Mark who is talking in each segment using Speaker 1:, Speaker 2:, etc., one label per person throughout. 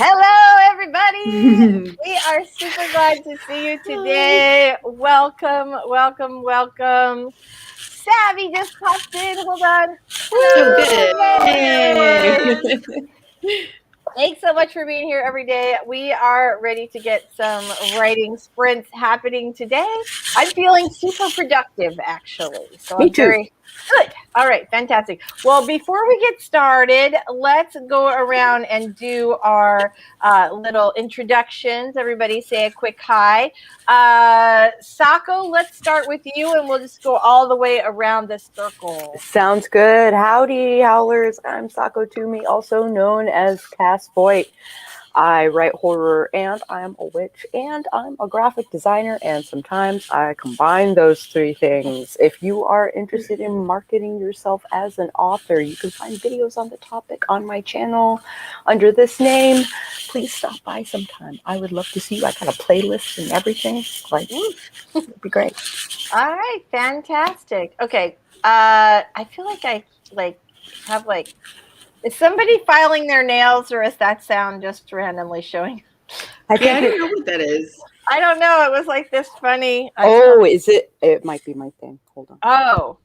Speaker 1: Hello, everybody. We are super glad to see you today. Welcome, welcome, welcome. Savvy just popped in. Hold on.
Speaker 2: Hello.
Speaker 1: Good. Thanks so much for being here every day. We are ready to get some writing sprints happening today. I'm feeling super productive, actually. So
Speaker 2: Me
Speaker 1: I'm
Speaker 2: too.
Speaker 1: very good. All right, fantastic. Well, before we get started, let's go around and do our little introductions. Everybody say a quick hi. Sako, let's start with you, and we'll just go all the way around the circle.
Speaker 2: Sounds good. Howdy, Howlers. I'm Sako Toomey, also known as Cass Voigt. I write horror, and I'm a witch, and I'm a graphic designer, and sometimes I combine those three things. If you are interested in marketing yourself as an author, you can find videos on the topic on my channel under this name. Please stop by sometime. I would love to see you. I got a playlist and everything. Like, it'd be great.
Speaker 1: All right, fantastic. Okay, I feel like I have is somebody filing their nails, or is that sound just randomly showing?
Speaker 2: I
Speaker 3: don't know what that is.
Speaker 1: I don't know. It was like this funny.
Speaker 2: Is it? It might be my thing. Hold on.
Speaker 1: Oh,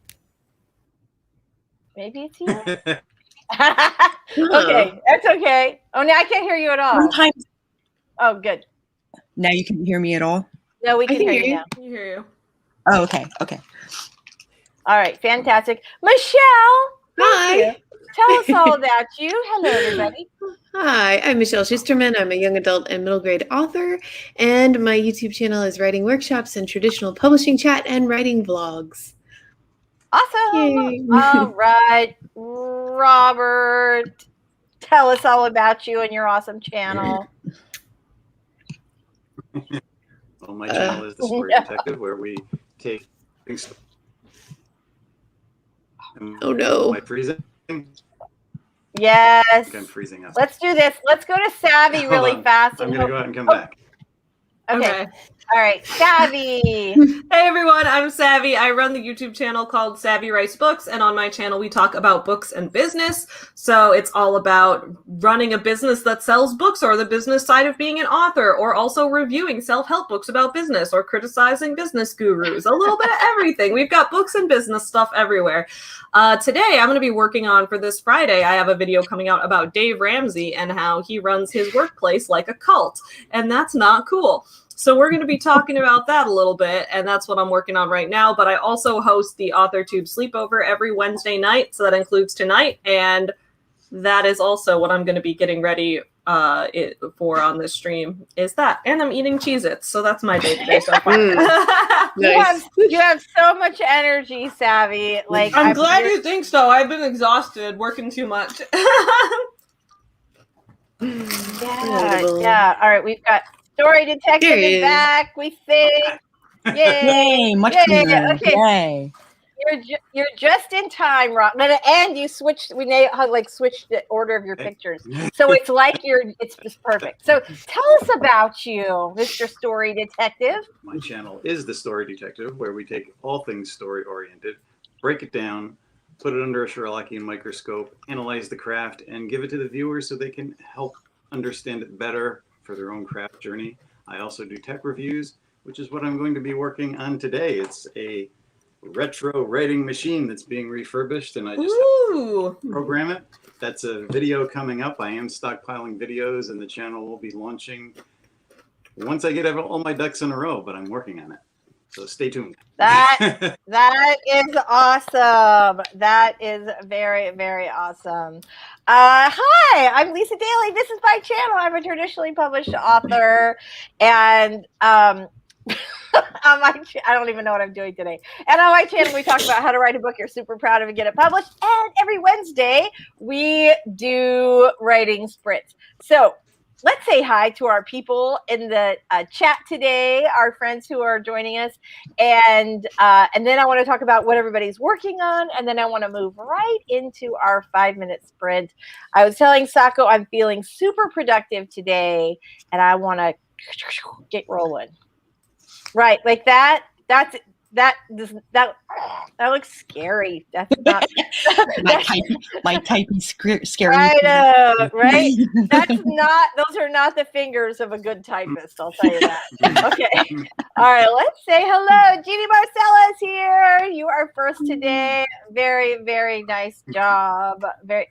Speaker 1: maybe it's you. Okay, that's okay. Oh, now I can't hear you at all.
Speaker 4: Sometimes.
Speaker 1: Oh, good.
Speaker 4: Now you can hear me at all?
Speaker 1: No, we can hear you now.
Speaker 3: I can hear you.
Speaker 4: Oh, okay. Okay.
Speaker 1: All right, fantastic. Michelle,
Speaker 3: Hi.
Speaker 1: tell us all about you. Hello, everybody.
Speaker 3: Hi, I'm Michelle Schusterman. I'm a young adult and middle grade author, and my YouTube channel is writing workshops and traditional publishing chat and writing vlogs.
Speaker 1: Awesome.
Speaker 3: Yay.
Speaker 1: All right, Robert, tell us all about you and your awesome channel.
Speaker 5: Well, my channel is The Story Detective, where we take things.
Speaker 3: Oh no.
Speaker 5: Am I freezing?
Speaker 1: Yes.
Speaker 5: I'm freezing up.
Speaker 1: Let's do this. Let's go to Savvy really fast.
Speaker 5: I'm going to go out and come back.
Speaker 1: Okay. All right, Savvy.
Speaker 6: Hey everyone, I'm Savvy. I run the YouTube channel called Savvy Writes Books, and on my channel we talk about books and business. So it's all about running a business that sells books, or the business side of being an author, or also reviewing self-help books about business, or criticizing business gurus. A little bit of everything. We've got books and business stuff everywhere. Today I'm going to be working on, for this Friday, I have a video coming out about Dave Ramsey and how he runs his workplace like a cult, and that's not cool. So we're going to be talking about that a little bit, and that's what I'm working on right now. But I also host the AUTHORTUBE sleepover every Wednesday night, so that includes tonight, and that is also what I'm going to be getting ready for on this stream, is that. And I'm eating Cheez-Its, so that's my day-to-day so far.
Speaker 3: Nice.
Speaker 1: You have so much energy, Savvy. Like,
Speaker 6: I'm glad you think so. I've been exhausted working too much.
Speaker 1: Yeah. All right, we've got Story Detective is back, we think. Yay!
Speaker 4: Yay! Much
Speaker 1: Yay!
Speaker 4: better.
Speaker 1: Okay.
Speaker 4: Yay!
Speaker 1: You're just in time, Rob. And you switched. We switched the order of your pictures, so it's like it's just perfect. So tell us about you, Mr. Story Detective.
Speaker 5: My channel is The Story Detective, where we take all things story-oriented, break it down, put it under a Sherlockian microscope, analyze the craft, and give it to the viewers so they can help understand it better for their own craft journey. I also do tech reviews, which is what I'm going to be working on today. It's a retro writing machine that's being refurbished, and I just have to program it. That's a video coming up. I am stockpiling videos, and the channel will be launching once I get all my ducks in a row, but I'm working on it. So stay tuned.
Speaker 1: That is awesome. That is very, very awesome. Hi, I'm Lisa Daly. This is my channel. I'm a traditionally published author, and on I don't even know what I'm doing today. And on my channel, we talk about how to write a book you're super proud of and get it published. And every Wednesday, we do writing sprints. So let's say hi to our people in the chat today, our friends who are joining us. And then I want to talk about what everybody's working on. And then I want to move right into our 5-minute sprint. I was telling Sako I'm feeling super productive today, and I want to get rolling. Right, like that. that looks scary. That's not
Speaker 4: my typey scary.
Speaker 1: I know, right? Those are not the fingers of a good typist, I'll tell you that. Okay. All right, let's say hello. Jeannie Marcella is here. You are first today. Very, very nice job.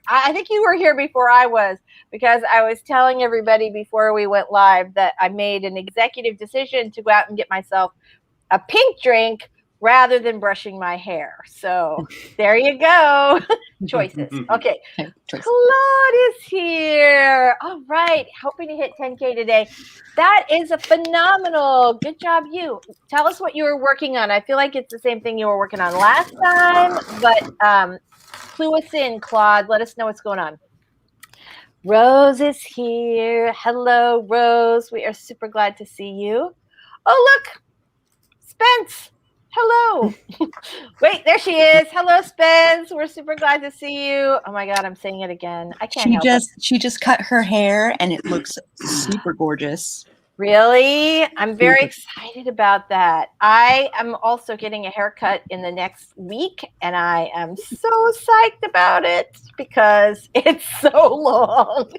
Speaker 1: I think you were here before I was, because I was telling everybody before we went live that I made an executive decision to go out and get myself a pink drink rather than brushing my hair. So there you go. Choices. Okay. Claude is here. All right. Hoping to hit 10K today. That is a phenomenal. Good job, you. Tell us what you were working on. I feel like it's the same thing you were working on last time, but clue us in, Claude. Let us know what's going on. Rose is here. Hello, Rose. We are super glad to see you. Oh, look. Spence. Hello. Wait, there she is. Hello, Spence. We're super glad to see you. Oh my God, I'm saying it again. I can't help it.
Speaker 4: She just cut her hair and it looks super gorgeous.
Speaker 1: Really? I'm very excited about that. I am also getting a haircut in the next week, and I am so psyched about it because it's so long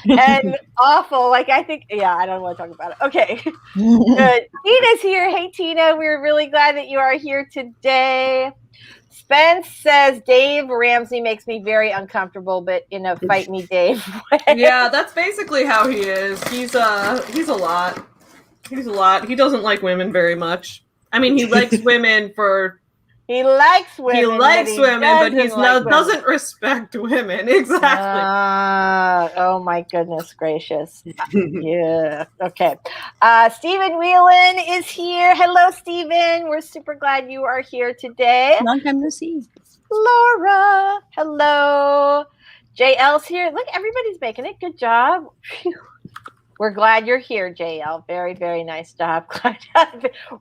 Speaker 1: and awful. Like, I think, I don't want to talk about it. Okay, good. Tina's here. Hey, Tina. We're really glad that you are here today. Spence says Dave Ramsey makes me very uncomfortable, but in a fight me, Dave way.
Speaker 6: Yeah, that's basically how he is. He's a lot. He's a lot. He doesn't like women very much. I mean, he likes women for.
Speaker 1: He likes women.
Speaker 6: He likes women, but he doesn't respect women. Exactly.
Speaker 1: Oh my goodness gracious. Yeah. Okay. Stephen Whelan is here. Hello, Stephen. We're super glad you are here today.
Speaker 4: Long time no see.
Speaker 1: Laura. Hello. JL's here. Look, everybody's making it. Good job. Phew. We're glad you're here, JL. Very, very nice job.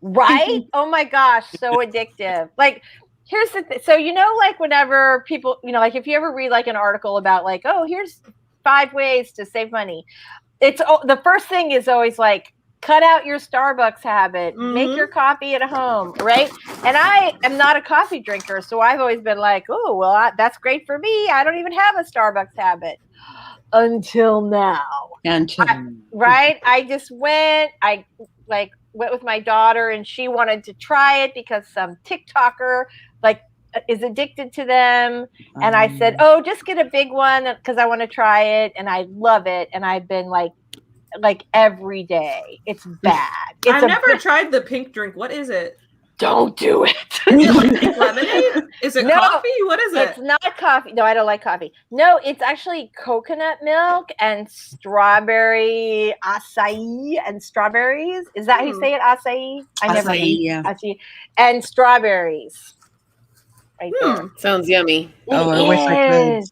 Speaker 1: Right? Oh my gosh, so addictive. Like, here's the thing. So, like whenever people, like if you ever read like an article about like, oh, here's 5 ways to save money. The first thing is always like, cut out your Starbucks habit, make your coffee at home, right? And I am not a coffee drinker, so I've always been like, oh, well, that's great for me. I don't even have a Starbucks habit. Until now. Right? I just went, went with my daughter and she wanted to try it because some TikToker is addicted to them. And I said, oh, just get a big one because I want to try it. And I love it. And I've been like every day. It's bad.
Speaker 6: I've never tried the pink drink. What is it?
Speaker 1: Don't do it.
Speaker 6: Is it like pink lemonade? Is it coffee? What is it?
Speaker 1: It's not coffee. No, I don't like coffee. No, it's actually coconut milk and strawberry acai and strawberries. Is that how you say it? Acai? Acai and strawberries. Right there.
Speaker 3: Sounds yummy.
Speaker 4: I wish I could.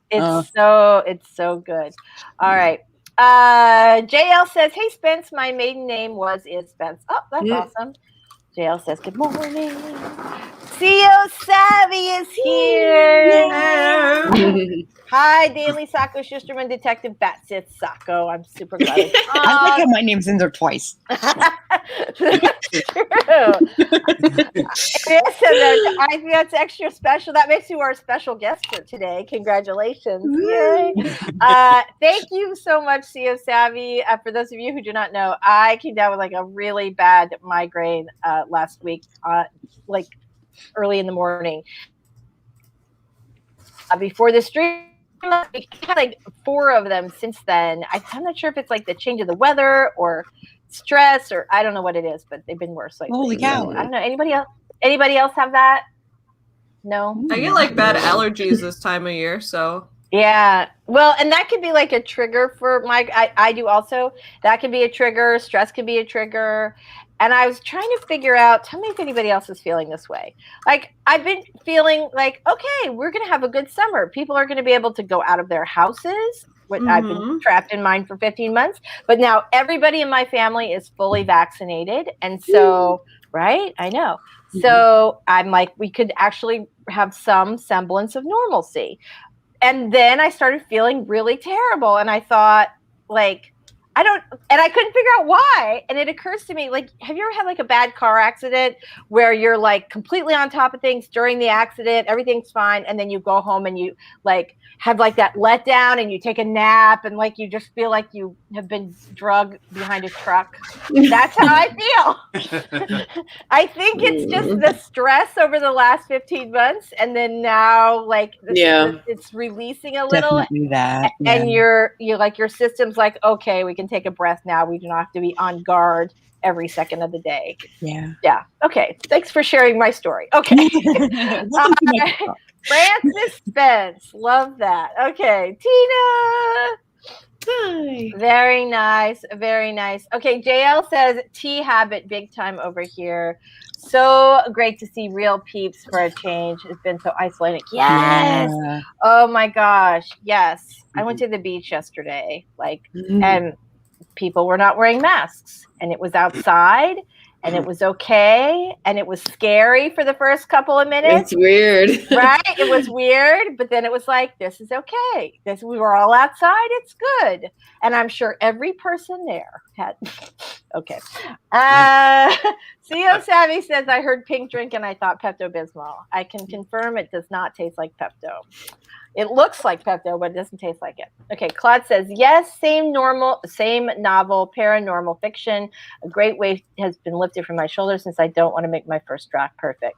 Speaker 1: It's so good. All right. JL says, hey, Spence, my maiden name is Spence. Oh, that's awesome. JL says, good morning. CEO Savvy is here. Hi, Daily Sacco Schusterman Detective Batsith Sacco. I'm super glad.
Speaker 4: I like how my name's in there twice.
Speaker 1: That's true. I think that's extra special. That makes you our special guest for today. Congratulations. Yay. Thank you so much, CEO Savvy. For those of you who do not know, I came down with like a really bad migraine last week, like early in the morning. Before the stream, we had like 4 of them since then. I'm not sure if it's like the change of the weather or stress or I don't know what it is, but they've been worse lately.
Speaker 4: Holy cow.
Speaker 1: So, I don't know. Anybody else have that? No?
Speaker 6: I get like bad allergies this time of year, so.
Speaker 1: Yeah. Well, and that could be like a trigger for I do also. That can be a trigger. Stress can be a trigger. And I was trying to figure out, tell me if anybody else is feeling this way. Like, I've been feeling like, okay, we're going to have a good summer. People are going to be able to go out of their houses. I've been trapped in mine for 15 months. But now everybody in my family is fully vaccinated. And so, right? I know. So I'm like, we could actually have some semblance of normalcy. And then I started feeling really terrible. And I thought, like, and I couldn't figure out why. And it occurs to me, like, have you ever had like a bad car accident where you're like completely on top of things during the accident, everything's fine, and then you go home and you like have like that letdown and you take a nap and like you just feel like you have been drugged behind a truck? That's how I feel. I think it's just the stress over the last 15 months, and then now like it's releasing a little.
Speaker 4: Definitely that.
Speaker 1: And you're like, your system's like, okay, we can take a breath now. We don't have to be on guard every second of the day. Yeah. Okay. Thanks for sharing my story. Okay. Francis Spence. Love that. Okay. Tina.
Speaker 3: Hi.
Speaker 1: Very nice. Very nice. Okay. JL says tea habit big time over here. So great to see real peeps for a change. It's been so isolating. Yes.
Speaker 4: Yeah.
Speaker 1: Oh my gosh. Yes. I went to the beach yesterday, and people were not wearing masks, and it was outside, and it was okay, and it was scary for the first couple of minutes.
Speaker 3: It's weird.
Speaker 1: Right? It was weird, but then it was like, this is okay. We were all outside. It's good. And I'm sure every person there had. Okay. CEO Savvy says, I heard pink drink and I thought Pepto-Bismol. I can confirm it does not taste like Pepto. It looks like Pepto, but it doesn't taste like it. Okay, Claude says, yes, same novel, paranormal fiction. A great weight has been lifted from my shoulders since I don't want to make my first draft perfect.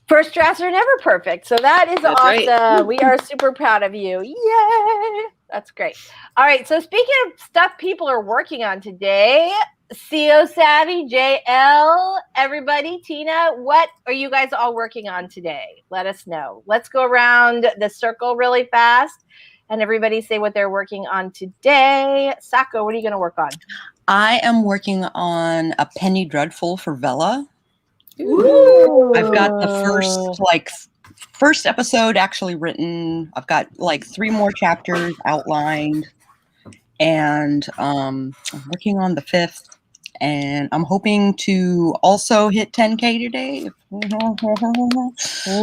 Speaker 1: First drafts are never perfect, so that is awesome. Right. We are super proud of you. Yay! That's great. All right, so speaking of stuff people are working on today, CO Savvy, JL, everybody, Tina, what are you guys all working on today? Let us know. Let's go around the circle really fast, and everybody say what they're working on today. Sako, what are you going to work on?
Speaker 4: I am working on a Penny Dreadful for Vella.
Speaker 1: Ooh.
Speaker 4: I've got the first episode actually written. I've got like 3 more chapters outlined, and I'm working on the 5th, and I'm hoping to also hit 10K today.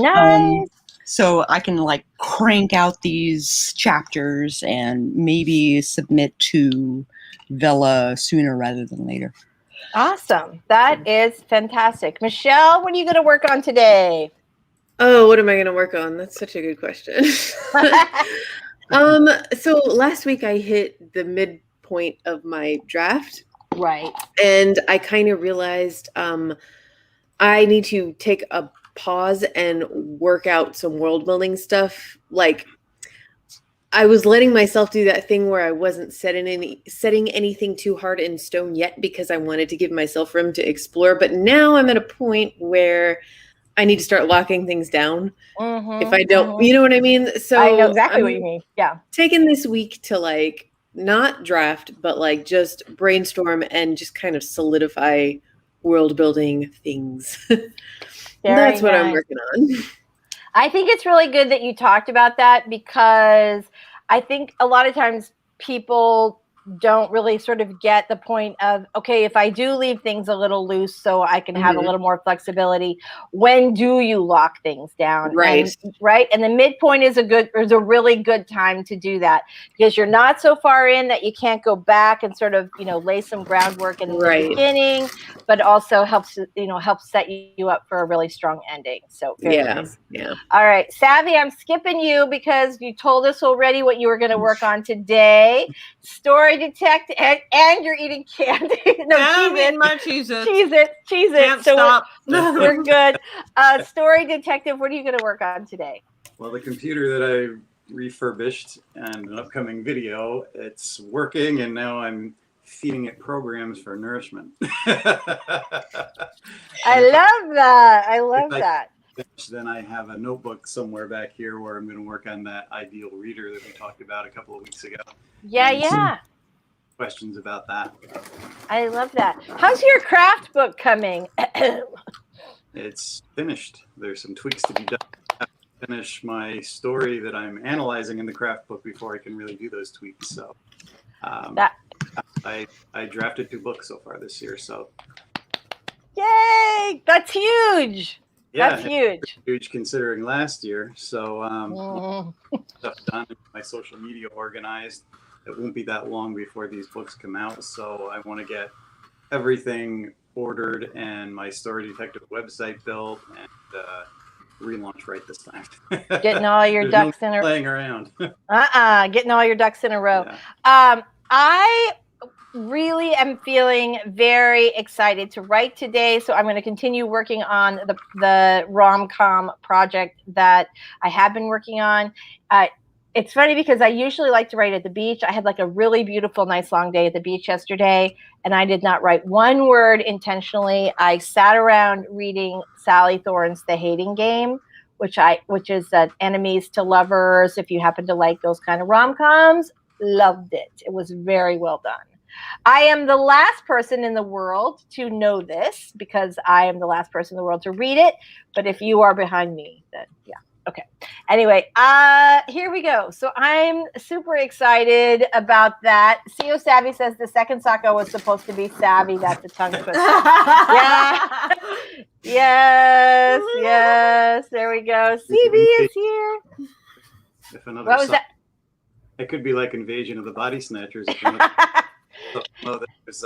Speaker 1: Nice.
Speaker 4: So I can like crank out these chapters and maybe submit to Vella sooner rather than later.
Speaker 1: Awesome. That is fantastic. Michelle, what are you going to work on today?
Speaker 3: Oh, what am I going to work on? That's such a good question. So last week I hit the midpoint of my draft.
Speaker 1: Right.
Speaker 3: And I kind of realized I need to take a pause and work out some world building stuff. Like, I was letting myself do that thing where I wasn't setting anything too hard in stone yet because I wanted to give myself room to explore. But now I'm at a point where I need to start locking things down. If I don't, you know what I mean? So
Speaker 1: I know exactly what you mean. Yeah.
Speaker 3: Taking this week to like not draft, but like just brainstorm and just kind of solidify world building things. That's what I'm working on.
Speaker 1: I think it's really good that you talked about that, because I think a lot of times people don't really sort of get the point of, okay, if I do leave things a little loose so I can have a little more flexibility, when do you lock things down?
Speaker 3: Right.
Speaker 1: And the midpoint is a really good time to do that, because you're not so far in that you can't go back and sort of, lay some groundwork in the beginning, but also helps set you up for a really strong ending. So very nice.
Speaker 3: Yeah.
Speaker 1: All right, Savvy, I'm skipping you because you told us already what you were going to work on today. Story detect, and you're eating candy. No,
Speaker 6: I'm eating my Cheez-Its.
Speaker 1: Cheez-It.
Speaker 6: Can't
Speaker 1: So
Speaker 6: stop.
Speaker 1: we're good. Story detective, what are you going to work on today?
Speaker 5: Well, the computer that I refurbished and an upcoming video, it's working, and now I'm feeding it programs for nourishment.
Speaker 1: I love that.
Speaker 5: Then I have a notebook somewhere back here where I'm going to work on that ideal reader that we talked about a couple of weeks ago.
Speaker 1: Yeah.
Speaker 5: Questions about that.
Speaker 1: I love that. How's your craft book coming?
Speaker 5: It's finished. There's some tweaks to be done. I have to finish my story that I'm analyzing in the craft book before I can really do those tweaks. So I drafted 2 books so far this year. So
Speaker 1: yay! That's huge.
Speaker 5: Yeah,
Speaker 1: that's huge.
Speaker 5: Huge considering last year. So stuff done, my social media organized. it won't be that long before these books come out. So I want to get everything ordered and my Story Detective website built and relaunch right this time.
Speaker 1: Getting all your
Speaker 5: There's
Speaker 1: ducks
Speaker 5: no
Speaker 1: in a
Speaker 5: playing around.
Speaker 1: getting all your ducks in a row.
Speaker 5: Yeah.
Speaker 1: I really am feeling very excited to write today, so I'm going to continue working on the rom-com project that I have been working on. It's funny because I usually like to write at the beach. I had like a really beautiful, nice long day at the beach yesterday, and I did not write one word intentionally. I sat around reading Sally Thorne's The Hating Game, which is enemies to lovers. If you happen to like those kind of rom-coms, loved it. It was very well done. I am the last person in the world to know this because I am the last person in the world to read it. But if you are behind me, then yeah. Okay. Anyway, here we go. So I'm super excited about that. CO Savvy says the second Sacco was supposed to be Savvy. That's a tongue twister. Yeah. Yes. There we go. CB is here.
Speaker 5: If another
Speaker 1: What was that?
Speaker 5: It could be like Invasion of the Body Snatchers. Oh, that was,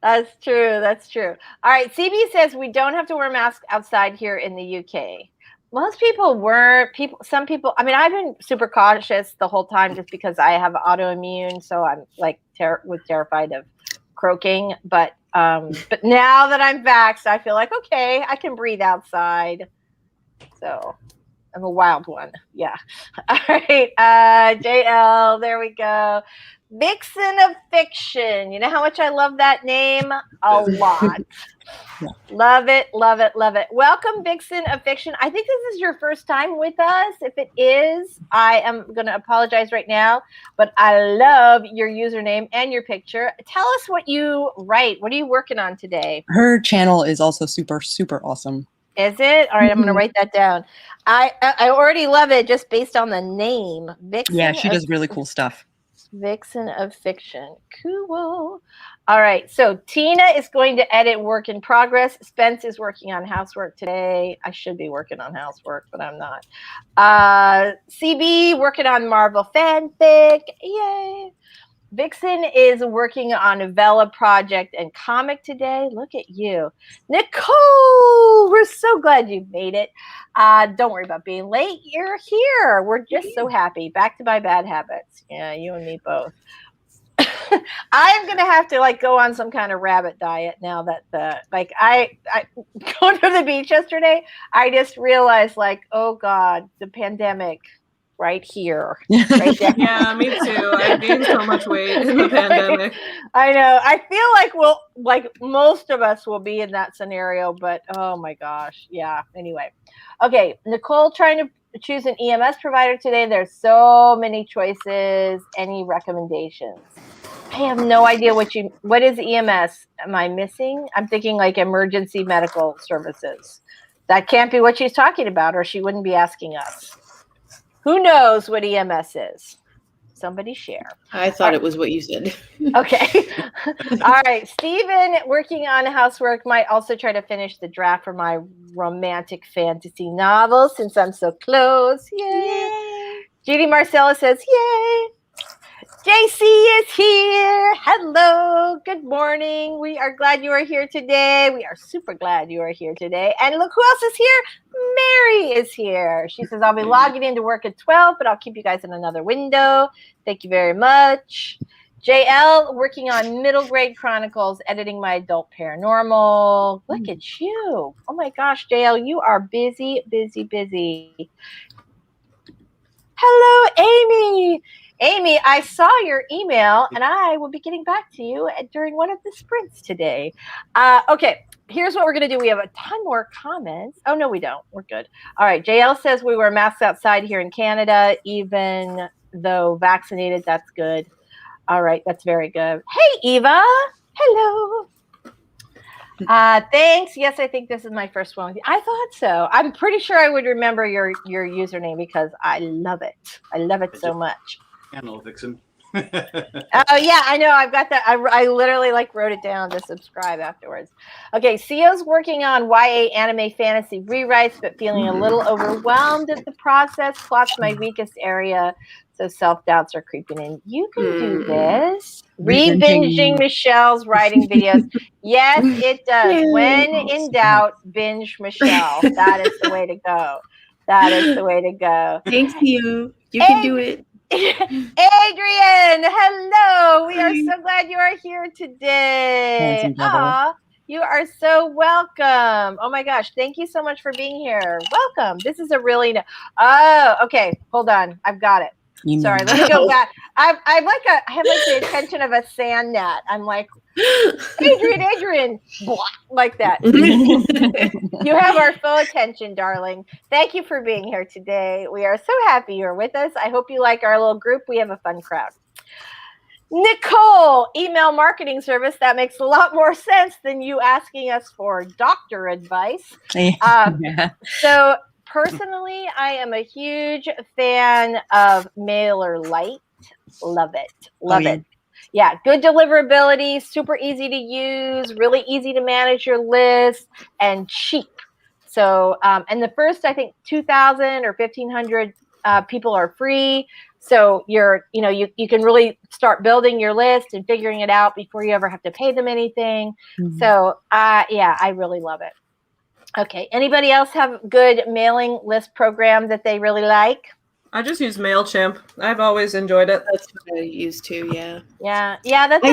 Speaker 1: That's true. That's true. All right. CB says we don't have to wear masks outside here in the UK. Most people weren't. Some people. I mean, I've been super cautious the whole time just because I have autoimmune, so I'm like terrified of croaking. But now that I'm vaxxed, I feel like okay, I can breathe outside. So I'm a wild one. Yeah. All right. JL. There we go. Vixen of Fiction. You know how much I love that name? A lot. Love it, love it, love it. Welcome, Vixen of Fiction. I think this is your first time with us. If it is, I am going to apologize right now, but I love your username and your picture. Tell us what you write. What are you working on today?
Speaker 4: Her channel is also super, super awesome.
Speaker 1: Is it? All right, I'm going to write that down. I already love it just based on the name. Vixen.
Speaker 4: Yeah, she does really cool stuff.
Speaker 1: Vixen of Fiction. Cool. All right. So Tina is going to edit Work in Progress. Spence is working on housework today. I should be working on housework, but I'm not. CB working on Marvel fanfic. Yay. Vixen is working on a Vela project and comic today. Look at you. Nicole, we're so glad you made it. Don't worry about being late. You're here. We're just so happy. Back to my bad habits. Yeah, you and me both. I'm going to have to like go on some kind of rabbit diet now that I going to the beach yesterday. I just realized like, oh God, the pandemic. Right here. Right there.
Speaker 6: Yeah, me too. I've gained so much weight in the pandemic.
Speaker 1: I know. I feel like most of us will be in that scenario, but oh my gosh. Yeah. Anyway. Okay. Nicole trying to choose an EMS provider today. There's so many choices. Any recommendations? I have no idea what is EMS? Am I missing? I'm thinking like emergency medical services. That can't be what she's talking about, or she wouldn't be asking us. Who knows what EMS is? Somebody share.
Speaker 3: I thought it was what you said.
Speaker 1: Okay. All right. Stephen, working on housework, might also try to finish the draft for my romantic fantasy novel since I'm so close. Yay. Judy Marcella says, yay. JC is here. Hello. Good morning. We are glad you are here today. We are super glad you are here today. And look who else is here. Mary is here. She says, I'll be logging into work at 12, but I'll keep you guys in another window. Thank you very much. JL, working on Middle Grade Chronicles, editing my adult paranormal. Look at you. Oh my gosh, JL, you are busy, busy, busy. Hello, Amy. Amy, I saw your email, and I will be getting back to you during one of the sprints today. Okay, here's what we're going to do. We have a ton more comments. Oh, no, we don't. We're good. All right, JL says we wear masks outside here in Canada, even though vaccinated. That's good. All right, that's very good. Hey, Eva. Hello. Thanks. Yes, I think this is my first one. I thought so. I'm pretty sure I would remember your username because I love it. I love it so much.
Speaker 5: Channel Vixen.
Speaker 1: Oh yeah, I know. I've got that. I literally like wrote it down to subscribe afterwards. Okay, Sio's working on YA anime fantasy rewrites, but feeling a little overwhelmed at the process. Plot's my weakest area, so self-doubts are creeping in. You can do this. Re-binging Michelle's writing videos. Yes, it does. When in doubt, binge Michelle. That is the way to go. That is the way to go.
Speaker 3: Thanks, you. You can do it.
Speaker 1: Adrian, hello. We are so glad you are here today. Aw, you are so welcome. Oh my gosh, thank you so much for being here. Welcome. This is a really oh, okay. Hold on, I've got it. Sorry, let me go back. I have like the attention of a sand gnat. I'm like, Adrian, blah, like that. You have our full attention, darling. Thank you for being here today. We are so happy you're with us. I hope you like our little group. We have a fun crowd. Nicole, email marketing service. That makes a lot more sense than you asking us for doctor advice. So personally, I am a huge fan of MailerLite. Love it. Love it. Yeah, good deliverability, super easy to use, really easy to manage your list, and cheap. So, and the first, I think, 2,000 or 1,500 people are free. So you can really start building your list and figuring it out before you ever have to pay them anything. So, yeah, I really love it. Okay, anybody else have good mailing list program that they really like?
Speaker 6: I just use MailChimp. I've always enjoyed it.
Speaker 3: That's what I use too, yeah.
Speaker 1: Yeah, that's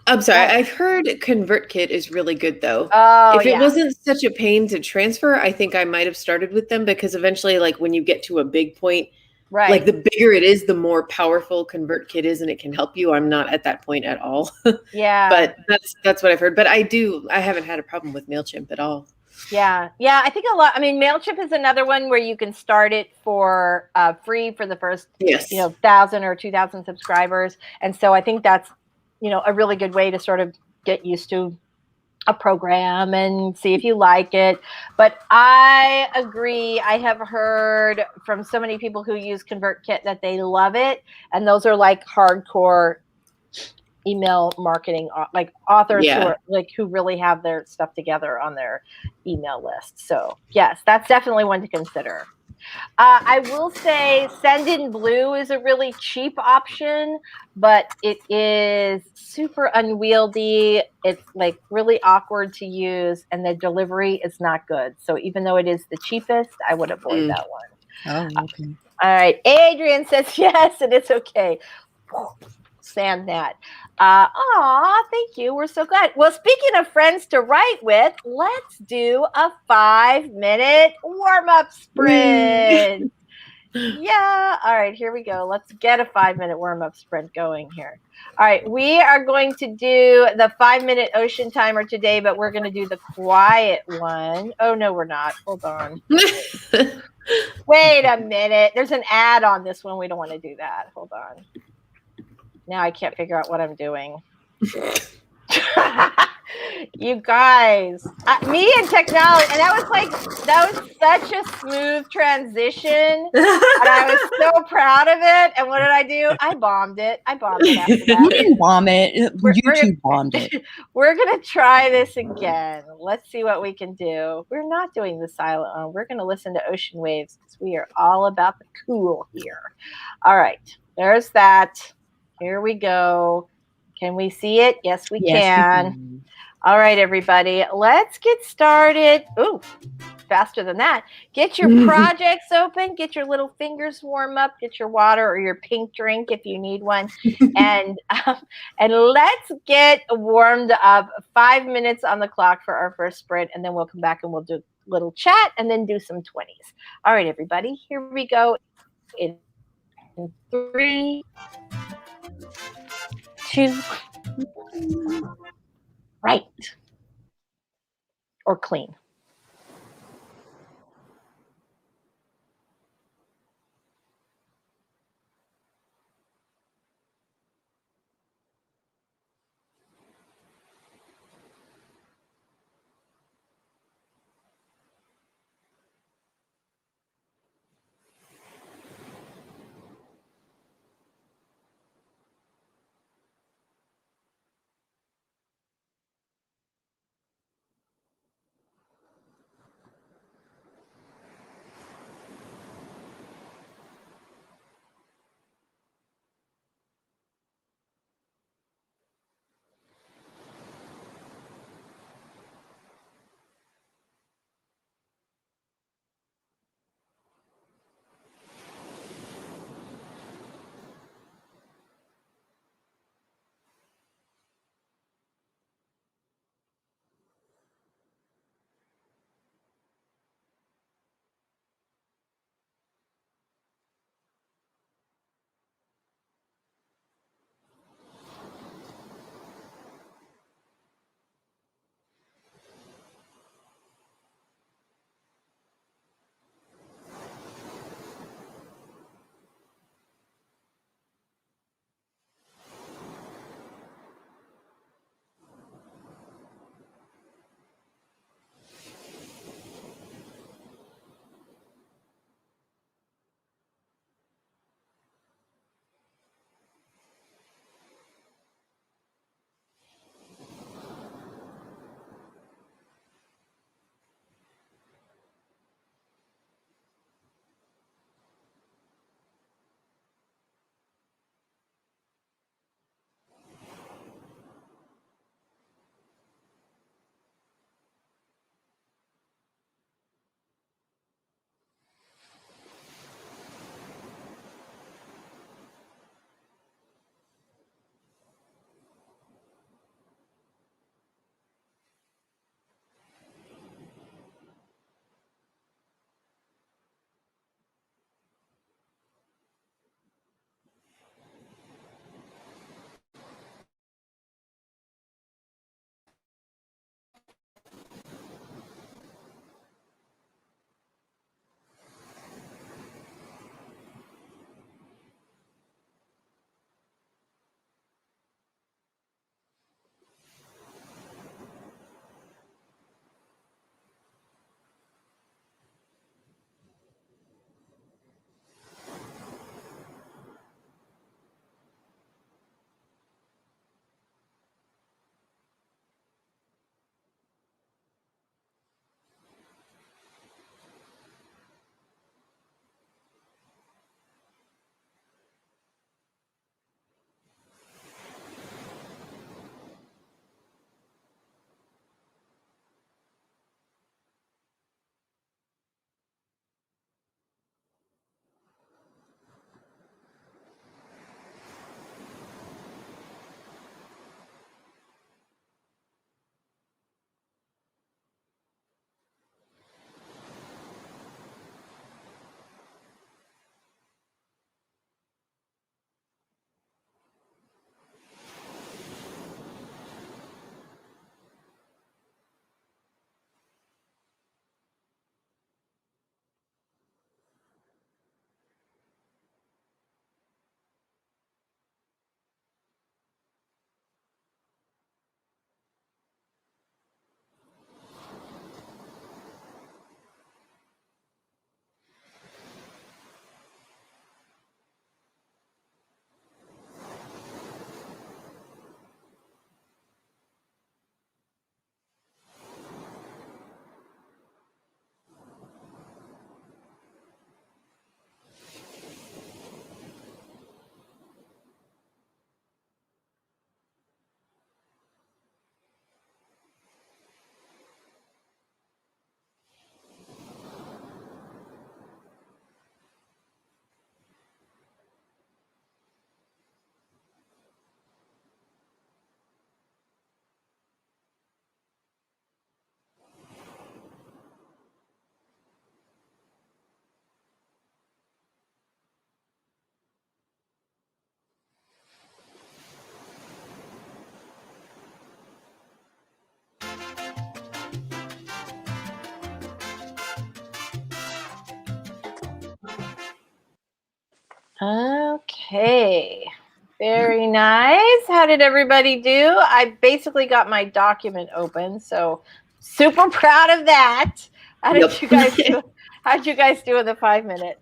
Speaker 3: I'm sorry, I've heard ConvertKit is really good though.
Speaker 1: Oh,
Speaker 3: if it wasn't such a pain to transfer, I think I might have started with them, because eventually, like, when you get to a big point,
Speaker 1: right,
Speaker 3: like the bigger it is, the more powerful ConvertKit is, and it can help you. I'm not at that point at all.
Speaker 1: Yeah.
Speaker 3: But that's what I've heard. But I haven't had a problem with MailChimp at all.
Speaker 1: Yeah, I think a lot. I mean, MailChimp is another one where you can start it for free for the first, 1,000 or 2,000 subscribers, and so I think that's, a really good way to sort of get used to a program and see if you like it. But I agree. I have heard from so many people who use ConvertKit that they love it, and those are like hardcore email marketing, like authors who really have their stuff together on their email list. So yes, that's definitely one to consider. I will say Sendinblue is a really cheap option, but it is super unwieldy. It's like really awkward to use, and the delivery is not good. So even though it is the cheapest, I would avoid that one.
Speaker 4: Oh, okay.
Speaker 1: All right. Adrian says yes, and it's okay. Sand gnat. Thank you. We're so glad. Well, speaking of friends to write with, let's do a 5-minute warm-up sprint. Yeah. All right, here we go. Let's get a 5-minute warm-up sprint going here. All right, we are going to do the 5-minute ocean timer today, but we're going to do the quiet one. Oh, no, we're not. Hold on. Wait a minute. There's an ad on this one. We don't want to do that. Hold on. Now I can't figure out what I'm doing. You guys, me and technology, and that was such a smooth transition, and I was so proud of it. And what did I do? I bombed it. After that.
Speaker 4: You didn't bomb it. YouTube bombed it.
Speaker 1: We're gonna try this again. Let's see what we can do. We're not doing the silent one. We're gonna listen to ocean waves because we are all about the cool here. All right, there's that. Here we go. Can we see it? Yes, we can. All right, everybody. Let's get started. Ooh, faster than that. Get your projects open. Get your little fingers warm up. Get your water or your pink drink if you need one. And let's get warmed up. 5 minutes on the clock for our first sprint, and then we'll come back and we'll do a little chat and then do some 20s. All right, everybody. Here we go. In 3, 2, right, or clean. Okay. Very nice. How did everybody do? I basically got my document open, so super proud of that. How did you guys do? How did you guys do in the 5 minute?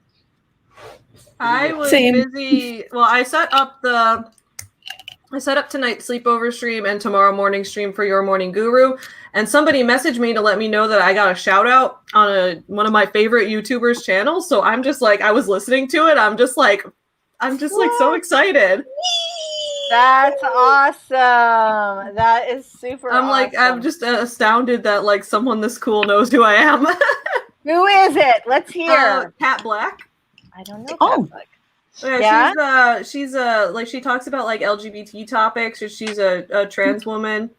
Speaker 6: I was
Speaker 3: Same.
Speaker 6: busy. Well, I set up tonight's sleepover stream and tomorrow morning stream for Your Morning Guru, and somebody messaged me to let me know that I got a shout out on one of my favorite YouTubers' channels. So I'm just like, I was listening to it. I'm just like so excited.
Speaker 1: That's awesome. That is super
Speaker 6: I'm like,
Speaker 1: awesome.
Speaker 6: I'm just astounded that like someone this cool knows who I am.
Speaker 1: Who is it? Let's hear.
Speaker 6: Kat Black.
Speaker 1: I don't know.
Speaker 4: Oh.
Speaker 1: Yeah?
Speaker 6: She's like, she talks about like LGBT topics. She's a trans woman,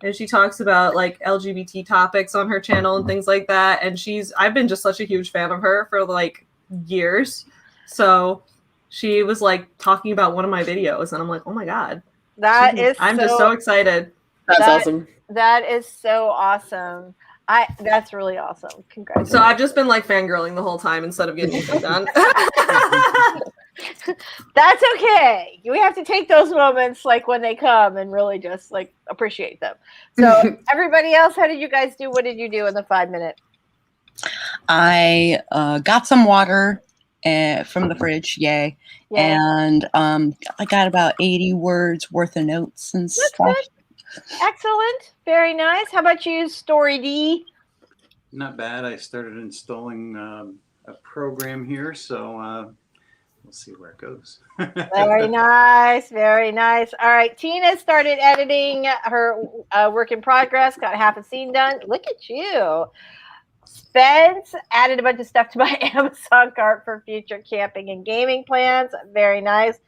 Speaker 6: and she talks about like LGBT topics on her channel and things like that. And I've been just such a huge fan of her for like years. So she was like talking about one of my videos, and I'm like, oh my god, I'm just so excited.
Speaker 3: That's awesome.
Speaker 1: That is so awesome. That's really awesome. Congratulations.
Speaker 6: So I've just been like fangirling the whole time instead of getting anything done.
Speaker 1: That's okay. We have to take those moments like when they come and really just like appreciate them. So everybody else, how did you guys do? What did you do in the 5 minute?
Speaker 4: I got some water from the fridge, yay. And I got about 80 words worth of notes and stuff.
Speaker 1: Good. Excellent. Very nice. How about you, Story D?
Speaker 5: Not bad. I started installing a program here, so we'll see where it goes.
Speaker 1: Very nice. Very nice. All right. Tina started editing her work in progress, got half a scene done. Look at you. Spence added a bunch of stuff to my Amazon cart for future camping and gaming plans. Very nice.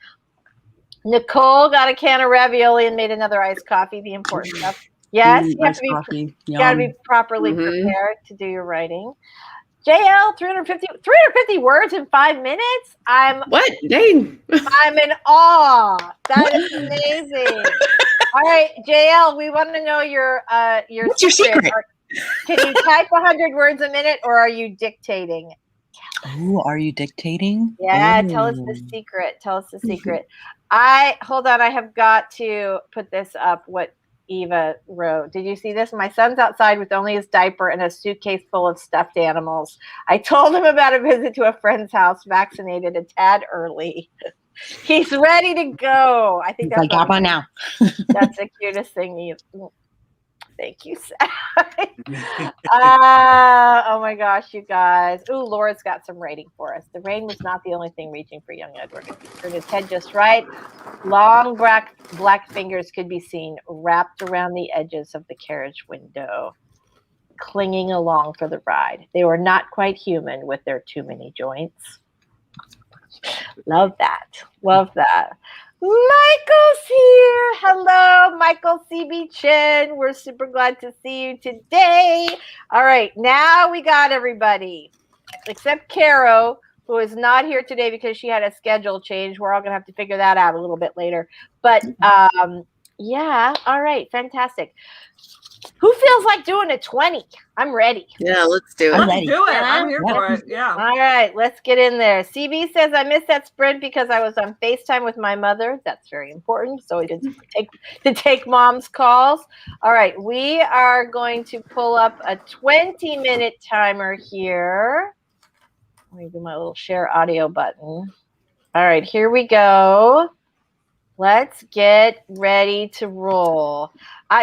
Speaker 1: Nicole got a can of ravioli and made another iced coffee, the important stuff. Yes, you have to be, gotta be properly prepared to do your writing. JL, 350 words in 5 minutes?
Speaker 3: What? Dang.
Speaker 1: I'm in awe. That is amazing. All right, JL, we want to know your
Speaker 4: What's your secret?
Speaker 1: Can you type 100 words a minute, or are you dictating?
Speaker 4: Oh, are you dictating?
Speaker 1: Yeah, tell us the secret. Tell us the secret. Hold on, I have got to put this up, what Eva wrote. Did you see this? My son's outside with only his diaper and a suitcase full of stuffed animals. I told him about a visit to a friend's house, vaccinated a tad early. He's ready to go. I think that's
Speaker 4: got one now.
Speaker 1: That's the cutest thing. Thank you, Sally. Oh my gosh, you guys. Ooh, Laura's got some writing for us. The rain was not the only thing reaching for young Edward. If he turned his head just right, long black fingers could be seen wrapped around the edges of the carriage window, clinging along for the ride. They were not quite human with their too many joints. Love that. Love that. Michael's here. Hello, Michael CB Chin. We're super glad to see you today. All right, now we got everybody except Caro, who is not here today because she had a schedule change. We're all going to have to figure that out a little bit later. But yeah, all right, fantastic. Who feels like doing a 20? I'm ready.
Speaker 3: Yeah, let's do it.
Speaker 6: Let's do it. I'm here for it. Yeah.
Speaker 1: All right, let's get in there. CB says, I missed that sprint because I was on FaceTime with my mother. That's very important. So I didn't take mom's calls. All right, we are going to pull up a 20-minute timer here. Let me do my little share audio button. All right, here we go. Let's get ready to roll.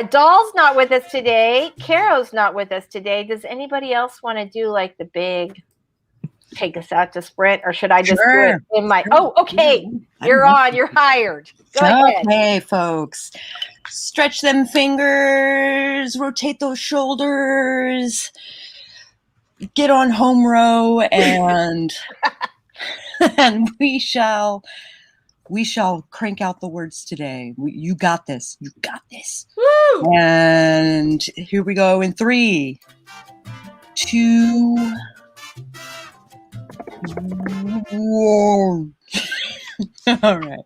Speaker 1: Doll's not with us today. Caro's not with us today. Does anybody else want to do like the big take us out to sprint, or should I just do it in my? Oh, okay. You're on. You're hired. Go ahead.
Speaker 4: Okay, folks. Stretch them fingers. Rotate those shoulders. Get on home row, and and we shall crank out the words today. You got this. You got this.
Speaker 6: Woo!
Speaker 4: And here we go in 3, 2, 1. All right.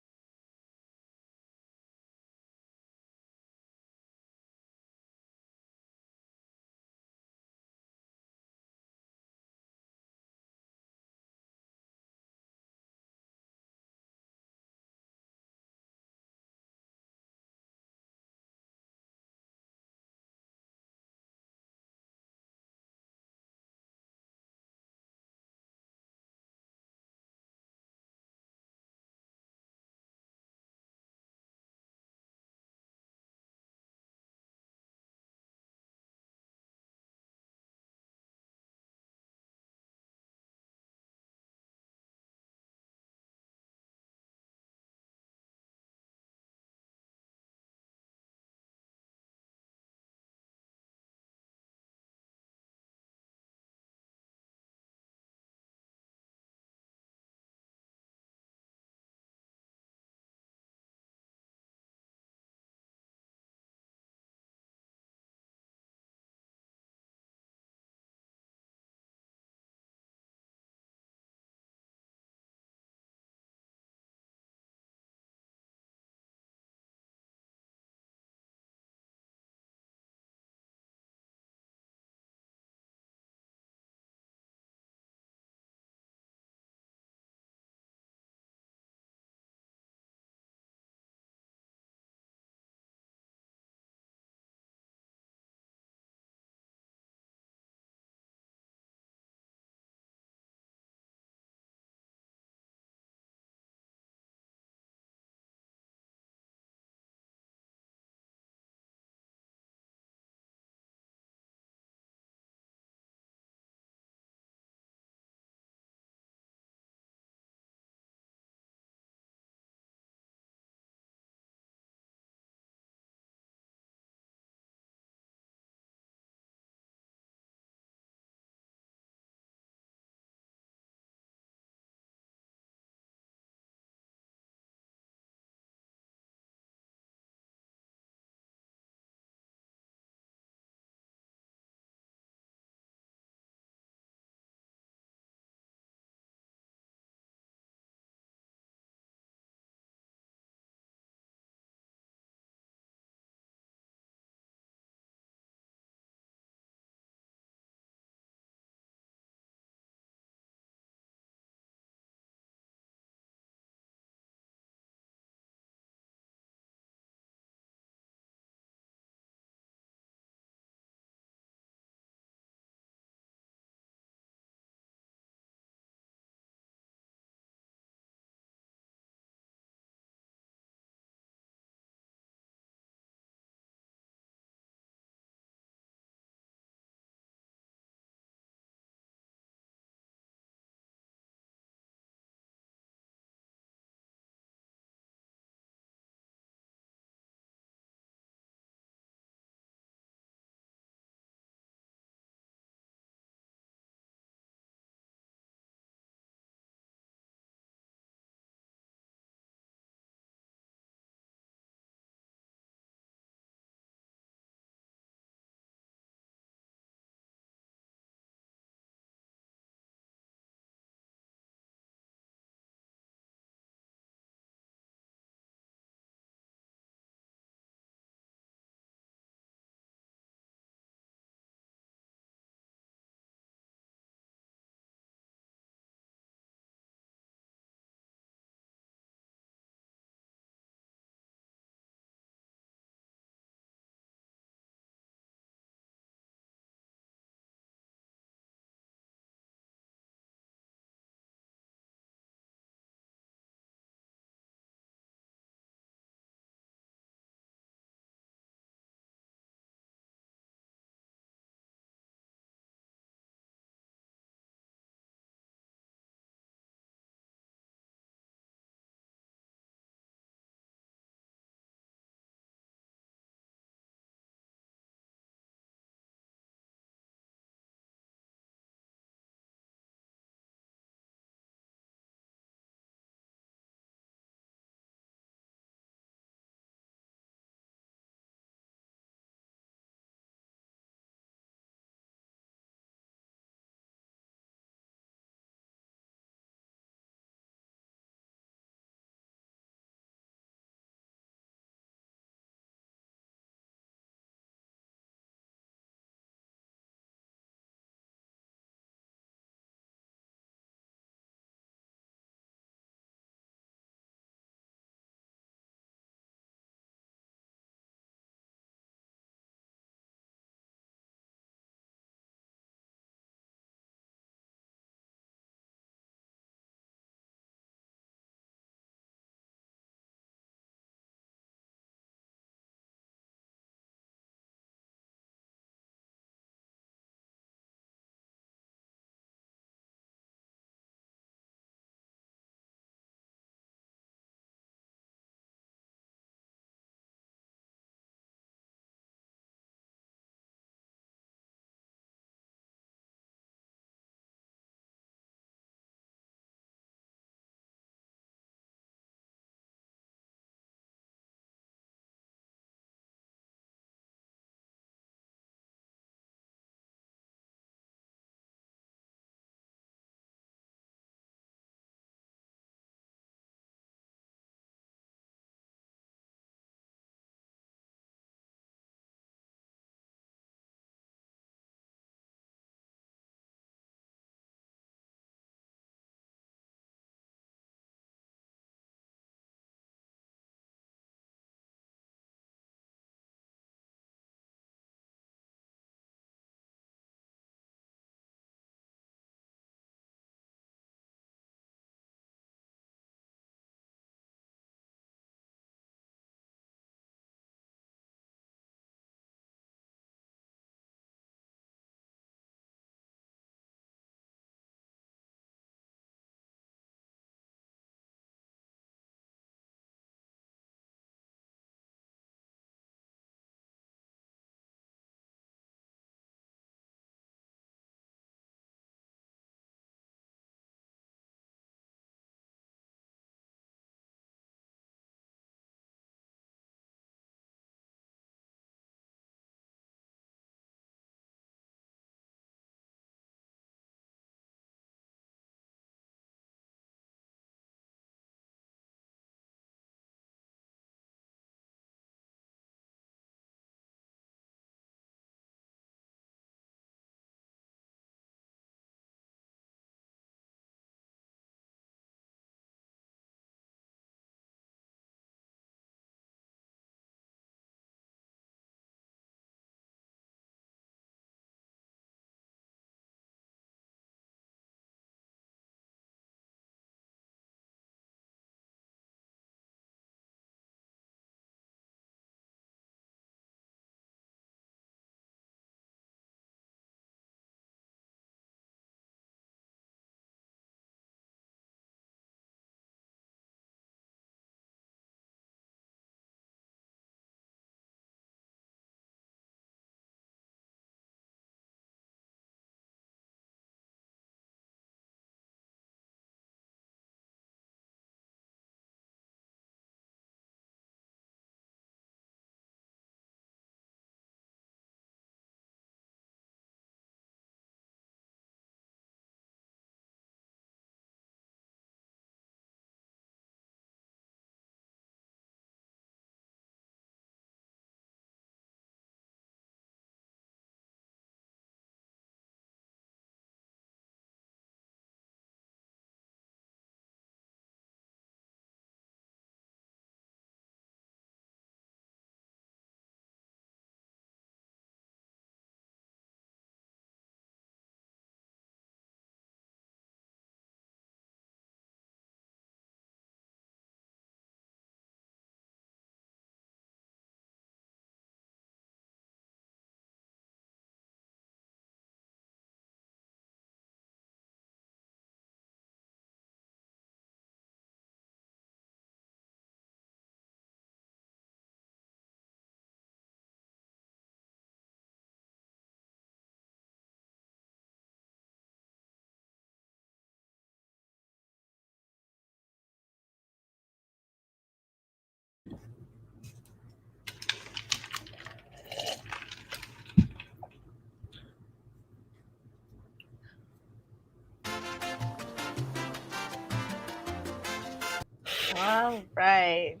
Speaker 1: All right.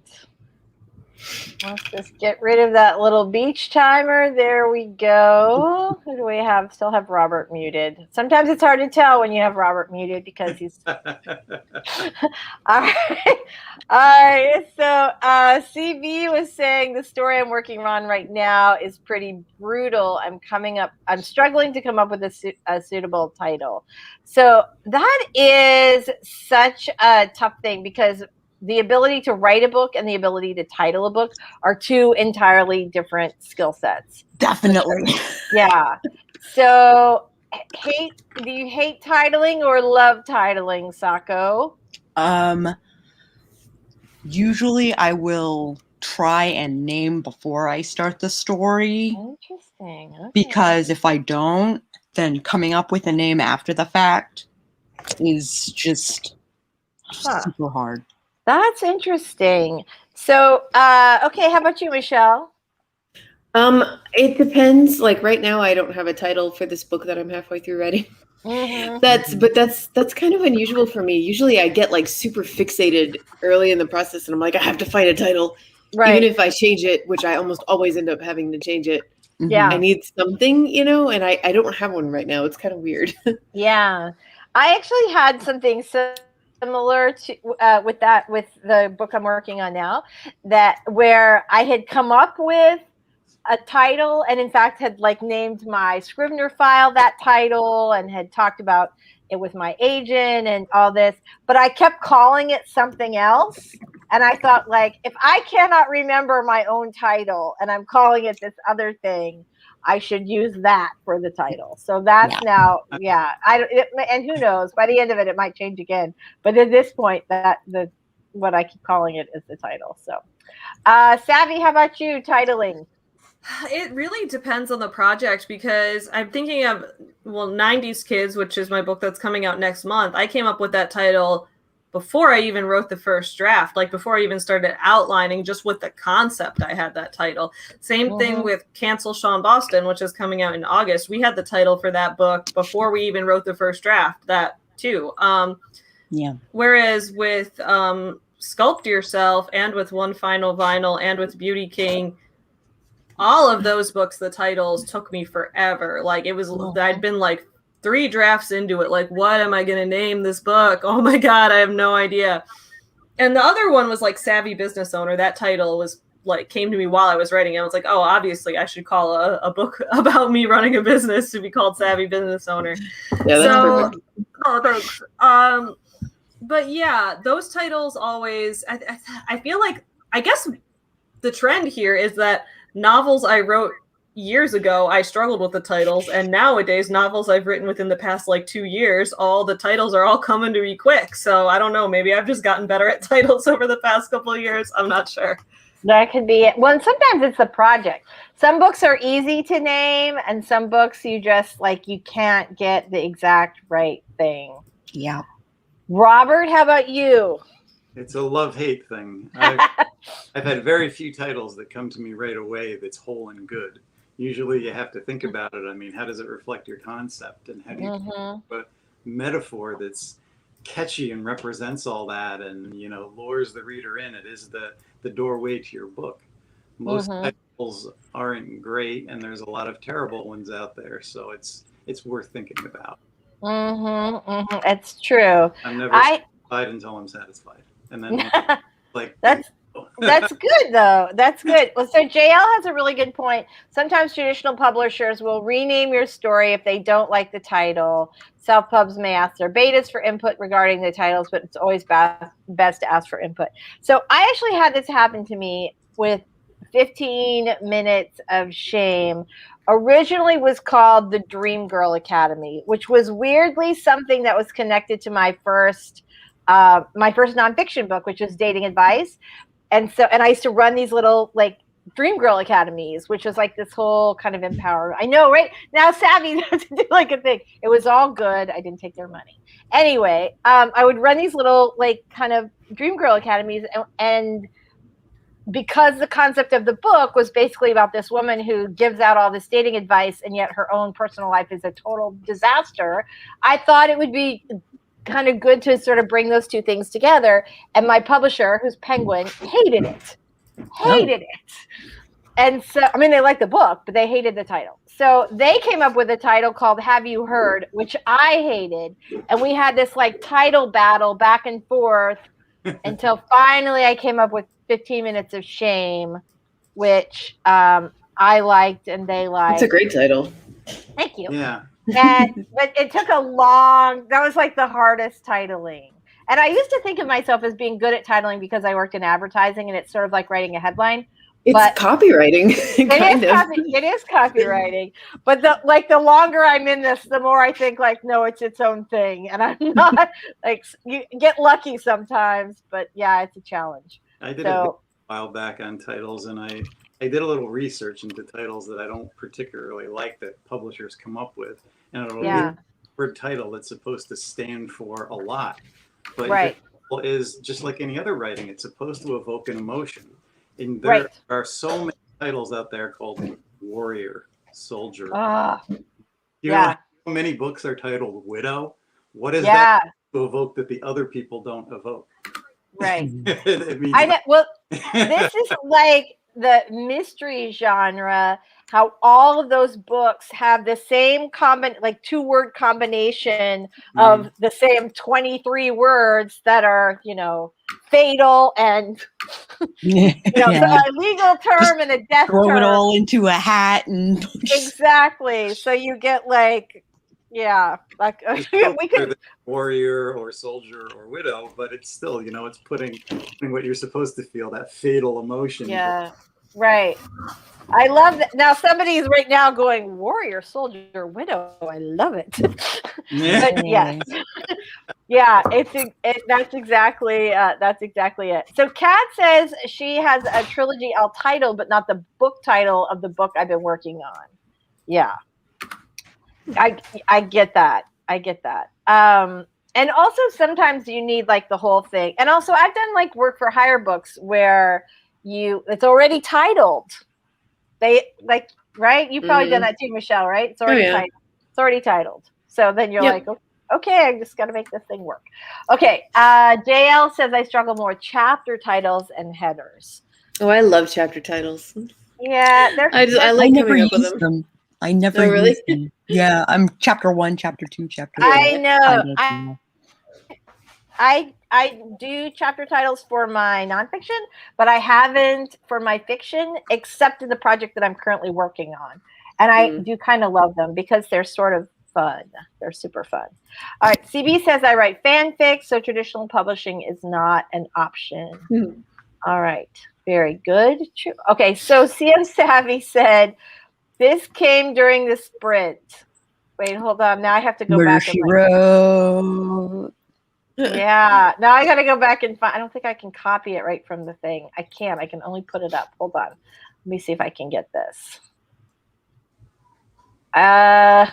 Speaker 1: Let's just get rid of that little beach timer. There we go. Who do we have? Still have Robert muted. Sometimes it's hard to tell when you have Robert muted because he's. All right. All right. So CV was saying the story I'm working on right now is pretty brutal. I'm struggling to come up with a suitable title. So that is such a tough thing because the ability to write a book and the ability to title a book are two entirely different skill sets.
Speaker 4: Definitely.
Speaker 1: Yeah. So do you hate titling or love titling, Sako?
Speaker 4: Usually I will try and name before I start the story.
Speaker 1: Interesting. Okay.
Speaker 4: Because if I don't, then coming up with a name after the fact is just super hard.
Speaker 1: That's interesting. So, okay, how about you, Michelle?
Speaker 3: It depends. Like right now, I don't have a title for this book that I'm halfway through writing.
Speaker 1: Mm-hmm.
Speaker 3: That's kind of unusual for me. Usually, I get like super fixated early in the process, and I'm like, I have to find a title,
Speaker 1: Right.
Speaker 3: even if I change it, which I almost always end up having to change it.
Speaker 1: Yeah.
Speaker 3: I need something, and I don't have one right now. It's kind of weird.
Speaker 1: Yeah, I actually had something similar to with the book I'm working on now, where I had come up with a title and in fact had like named my Scrivener file that title and had talked about it with my agent and all this, but I kept calling it something else. And I thought, like, if I cannot remember my own title and I'm calling it this other thing, I should use that for the title. So that's now, and who knows, by the end of it, it might change again. But at this point, what I keep calling it is the title. So, Savvy, how about you, titling?
Speaker 6: It really depends on the project because I'm thinking of, 90s Kids, which is my book that's coming out next month. I came up with that title before I even wrote the first draft, like before I even started outlining, just with the concept, I had that title. Same thing with Cancel Sean Boston, which is coming out in August. We had the title for that book before we even wrote the first draft, that too. Whereas with Sculpt Yourself and with One Final Vinyl and with Beauty King, all of those books, the titles took me forever. Like it was, I'd been like 3 drafts into it. Like, what am I going to name this book? Oh my God, I have no idea. And the other one was like Savvy Business Owner. That title was like, came to me while I was writing it. I was like, oh, obviously I should call a book about me running a business to be called Savvy Business Owner.
Speaker 3: Yeah, that's perfect.
Speaker 6: Oh, thanks. But yeah, those titles always, I feel like, I guess the trend here is that novels I wrote years ago, I struggled with the titles, and nowadays novels I've written within the past like 2 years, all the titles are all coming to me quick. So I don't know, maybe I've just gotten better at titles over the past couple of years. I'm not sure.
Speaker 1: That could be it. Well, and sometimes it's the project. Some books are easy to name, and some books you just like, you can't get the exact right thing.
Speaker 4: Yeah.
Speaker 1: Robert, how about you?
Speaker 5: It's a love-hate thing. I've had very few titles that come to me right away that's whole and good. Usually you have to think about it. I mean, how does it reflect your concept? And how do you keep a metaphor that's catchy and represents all that and, lures the reader in? It is the doorway to your book. Most titles aren't great, and there's a lot of terrible ones out there. So it's worth thinking about.
Speaker 1: It's true.
Speaker 5: I'm never satisfied until I'm satisfied. And then like
Speaker 1: that's good though. That's good. Well, so JL has a really good point. Sometimes traditional publishers will rename your story if they don't like the title. Self-pubs may ask their betas for input regarding the titles, but it's always best to ask for input. So I actually had this happen to me with 15 Minutes of Shame. Originally was called The Dream Girl Academy, which was weirdly something that was connected to my first nonfiction book, which was Dating Advice. And I used to run these little like Dream Girl Academies, which was like this whole kind of empower. I know, right? Now Savvy doesn't do like a thing. It was all good. I didn't take their money. Anyway, I would run these little like kind of Dream Girl Academies, and because the concept of the book was basically about this woman who gives out all this dating advice and yet her own personal life is a total disaster, I thought it would be kind of good to sort of bring those two things together. And my publisher, who's Penguin, hated it. And so, I mean, they liked the book, but they hated the title. So they came up with a title called Have You Heard, which I hated. And we had this like title battle back and forth until finally I came up with 15 Minutes of Shame, which I liked and they liked.
Speaker 3: It's a great title.
Speaker 1: Thank you.
Speaker 5: Yeah.
Speaker 1: But it took that was like the hardest titling. And I used to think of myself as being good at titling because I worked in advertising, and it's sort of like writing a headline.
Speaker 3: It's copywriting.
Speaker 1: It is copywriting. But the longer I'm in this, the more I think like, no, it's its own thing. And I'm not like, you get lucky sometimes, but yeah, it's a challenge.
Speaker 5: I did a while back on titles, and I did a little research into titles that I don't particularly like that publishers come up with. And the word title, it's supposed to stand for a lot. But
Speaker 1: right.
Speaker 5: It is just like any other writing, it's supposed to evoke an emotion. And there are so many titles out there called warrior, soldier. You know how many books are titled widow? What is that to evoke that the other people don't evoke?
Speaker 1: Right.
Speaker 5: It means
Speaker 1: I know. Well, this is like the mystery genre, how all of those books have the same like 2-word combination of the same 23 words that are, fatal and a legal term and a death
Speaker 4: throw
Speaker 1: term.
Speaker 4: It all into a hat and
Speaker 1: exactly. So you get like, like we could
Speaker 5: warrior or soldier or widow, but it's still, it's putting what you're supposed to feel, that fatal emotion.
Speaker 1: Yeah, right. I love that. Now somebody's right now going warrior, soldier, widow. I love it. But yes, that's exactly it. So Kat says she has a trilogy I'll title, but not the book title of the book I've been working on. Yeah, I get that. And also sometimes you need like the whole thing. And also I've done like work for hire books where it's already titled. They like, right? You've probably done that too, Michelle, right? It's already titled. It's already titled. So then you're like, okay, I just got to make this thing work. Okay. JL says I struggle more with chapter titles and headers.
Speaker 3: Oh, I love chapter titles.
Speaker 1: Yeah.
Speaker 3: I like coming up with them.
Speaker 4: I never use them. Yeah, I'm chapter 1, chapter 2, chapter 3.
Speaker 1: I know. I do chapter titles for my nonfiction, but I haven't for my fiction, except in the project that I'm currently working on. And I do kind of love them because they're sort of fun. They're super fun. All right. CB says I write fanfic, so traditional publishing is not an option. All right. Very good. True. Okay. So CM Savvy said, this came during the sprint. Wait, hold on. Now I have to go back.
Speaker 4: She wrote.
Speaker 1: Yeah. Now I got to go back and find. I don't think I can copy it right from the thing. I can't. I can only put it up. Hold on. Let me see if I can get this. Now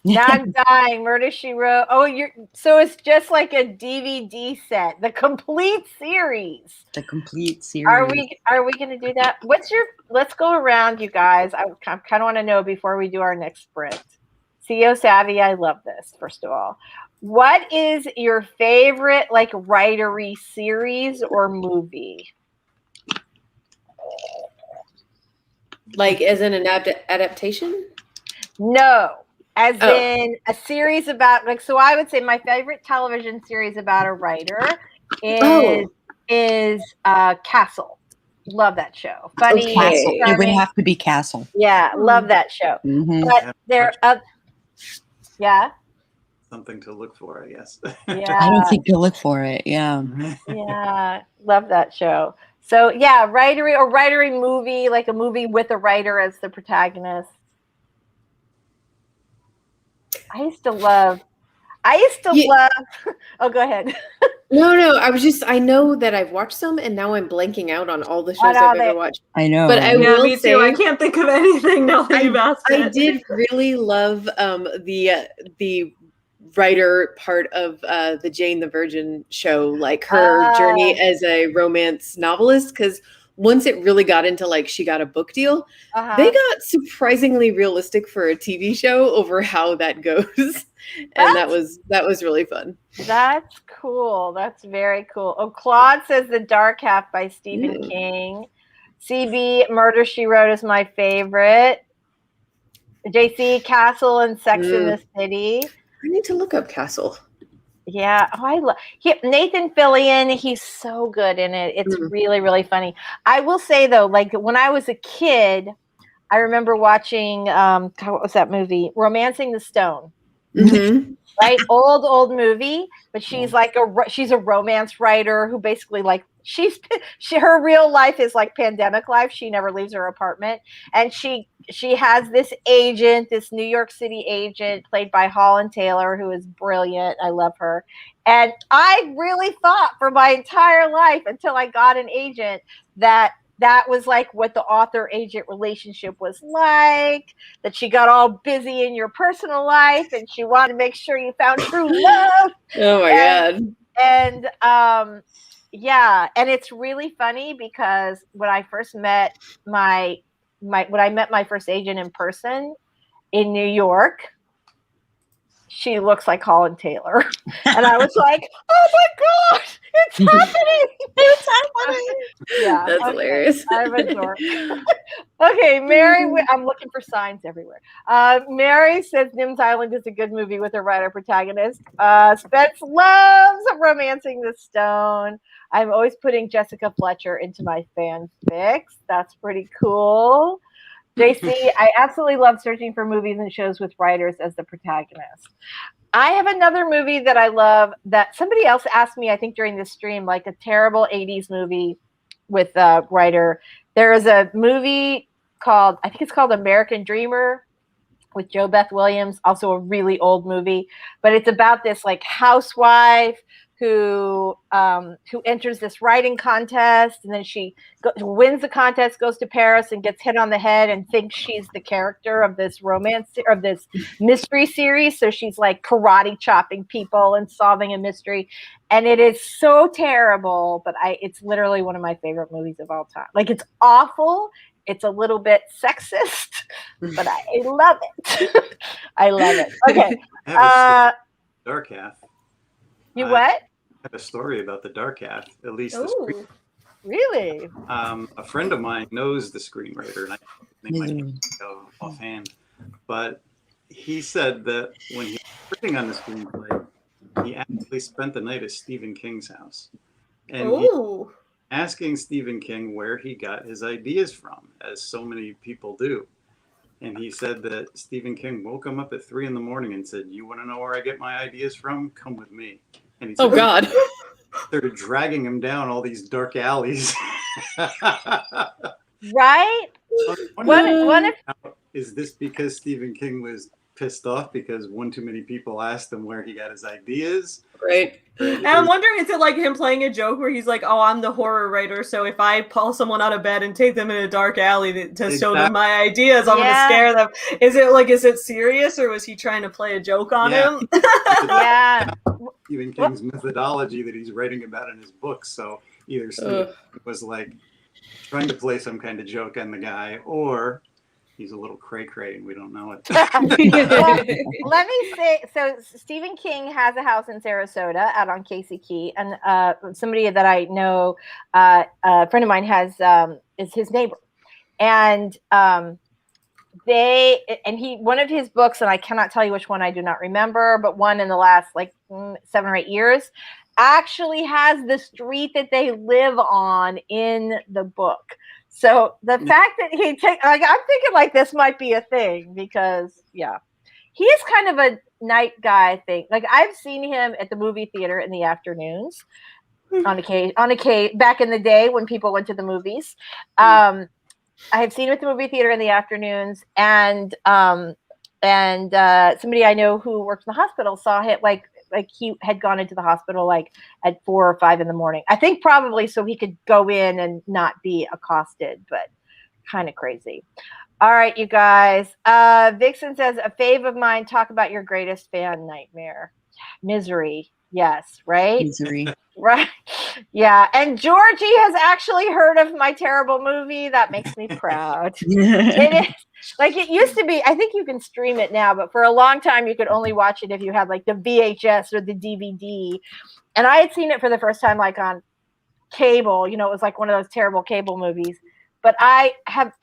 Speaker 1: I'm dying. Murder, She Wrote. Oh, so it's just like a DVD set, the complete series.
Speaker 4: The complete series.
Speaker 1: Are we going to do that? Let's go around, you guys. I kind of want to know before we do our next sprint. CEO Savvy, I love this, first of all. What is your favorite like writery series or movie?
Speaker 3: Like as in an adaptation?
Speaker 1: No. As in a series about so I would say my favorite television series about a writer is Castle. Love that show. Funny.
Speaker 4: Castle. It would have to be Castle.
Speaker 1: Yeah, love that show. But there
Speaker 5: something to look for, I guess.
Speaker 1: Yeah.
Speaker 4: I don't think you'll look for it. Yeah.
Speaker 1: Yeah, love that show. So yeah, writery movie, like a movie with a writer as the protagonist. I used to love. Oh, go ahead.
Speaker 3: No. I know that I've watched some, and now I'm blanking out on all the shows I've ever watched.
Speaker 4: I know.
Speaker 3: But I will
Speaker 6: me
Speaker 3: say,
Speaker 6: too. I can't think of anything now that you've asked it.
Speaker 3: I did really love the writer part of the Jane the Virgin show, like her journey as a romance novelist, because once it really got into like she got a book deal, they got surprisingly realistic for a TV show over how that goes. And that was really fun.
Speaker 1: That's cool. That's very cool. Oh, Claude says The Dark Half by Stephen King. CB, Murder, She Wrote is my favorite. JC, Castle and Sex in the City.
Speaker 3: I need to look up Castle.
Speaker 1: Yeah. Oh, I love Nathan Fillion. He's so good in it. It's really, really funny. I will say though, like when I was a kid, I remember watching what was that movie? Romancing the Stone. Right, old movie, but she's like she's a romance writer who basically like her real life is like pandemic life. She never leaves her apartment, and she has this agent, this New York City agent played by Holland Taylor, who is brilliant. I love her, and I really thought for my entire life until I got an agent that was like what the author-agent relationship was like, that she got all busy in your personal life and she wanted to make sure you found true love.
Speaker 3: Oh my God.
Speaker 1: And yeah, and it's really funny because when I first met my first agent in person in New York, she looks like Holland Taylor. And I was like, oh my gosh, it's happening. It's happening. Yeah.
Speaker 3: That's hilarious.
Speaker 1: I'm a dork. Okay, Mary, I'm looking for signs everywhere. Mary says Nim's Island is a good movie with a writer protagonist. Spence loves Romancing the Stone. I'm always putting Jessica Fletcher into my fanfics. That's pretty cool. JC, I absolutely love searching for movies and shows with writers as the protagonist. I have another movie that I love that somebody else asked me, I think during this stream, like a terrible 80s movie with a writer. There is a movie called, I think it's called American Dreamer with Jo Beth Williams, also a really old movie, but it's about this like housewife who enters this writing contest, and then she wins the contest, goes to Paris, and gets hit on the head, and thinks she's the character of this this mystery series. So she's like karate chopping people and solving a mystery, and it is so terrible. But it's literally one of my favorite movies of all time. Like it's awful. It's a little bit sexist, but I love it. I love it. Okay.
Speaker 5: Dark Half.
Speaker 1: You what?
Speaker 5: I have a story about the Dark Half, at least the screen.
Speaker 1: Really?
Speaker 5: A friend of mine knows the screenwriter, and I think my name go offhand, but he said that when he was working on the screenplay, he actually spent the night at Stephen King's house, and he asking Stephen King where he got his ideas from, as so many people do. And he said that Stephen King woke him up at 3 a.m. and said, "You want to know where I get my ideas from? Come with me." And he
Speaker 3: said, God.
Speaker 5: Started dragging him down all these dark alleys.
Speaker 1: Right?
Speaker 5: Is this because Stephen King was pissed off because one too many people asked him where he got his ideas?
Speaker 3: Right.
Speaker 6: And I'm wondering, is it like him playing a joke where he's like, oh, I'm the horror writer, so if I pull someone out of bed and take them in a dark alley to show them my ideas, I'm going to scare them. Is it serious, or was he trying to play a joke on him?
Speaker 1: Yeah.
Speaker 5: Stephen King's methodology that he's writing about in his books. So either Stephen was like trying to play some kind of joke on the guy, or he's a little cray-cray and we don't know it.
Speaker 1: Well, let me say, so Stephen King has a house in Sarasota out on Casey Key, and somebody that I know, a friend of mine has, is his neighbor. And one of his books, and I cannot tell you which one, I do not remember, but one in the last like 7 or 8 years actually has the street that they live on in the book. So the fact that I'm thinking like this might be a thing because he is kind of a night guy, I think. Like I've seen him at the movie theater in the afternoons on occasion back in the day when people went to the movies. I have seen him at the movie theater in the afternoons, and somebody I know who works in the hospital saw him like he had gone into the hospital like at 4 or 5 in the morning. I think probably so he could go in and not be accosted, but kind of crazy. All right, you guys. Vixen says, a fave of mine, talk about your greatest fan nightmare. Misery. Yes, right?
Speaker 4: Misery.
Speaker 1: Right. Yeah. And Georgie has actually heard of my terrible movie. That makes me proud. It is like it used to be. I think you can stream it now, but for a long time you could only watch it if you had like the VHS or the DVD. And I had seen it for the first time like on cable. You know, it was like one of those terrible cable movies. But I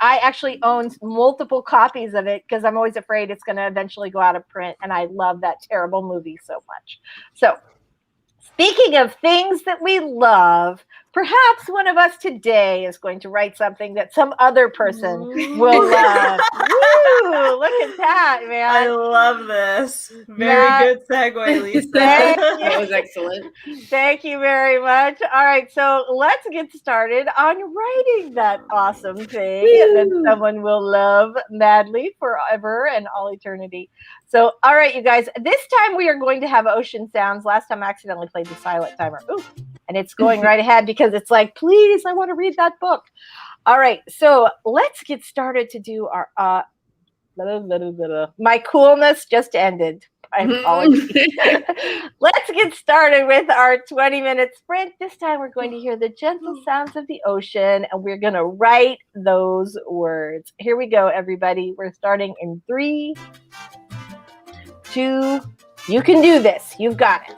Speaker 1: actually own multiple copies of it because I'm always afraid it's going to eventually go out of print. And I love that terrible movie so much. So speaking of things that we love, perhaps one of us today is going to write something that some other person will love. Woo! Look at that, man.
Speaker 6: I love this. Very good segue, Lisa.
Speaker 3: That was excellent.
Speaker 1: Thank you very much. All right, so let's get started on writing that awesome thing that someone will love madly forever and all eternity. So, all right, you guys, this time we are going to have ocean sounds. Last time I accidentally played the silent timer. Ooh, and it's going right ahead because it's like, please, I want to read that book. All right, so let's get started to do our my coolness just ended. I apologize. Let's get started with our 20-minute sprint. This time we're going to hear the gentle sounds of the ocean and we're going to write those words. Here we go, everybody. We're starting in 3, 2, you can do this. You've got it.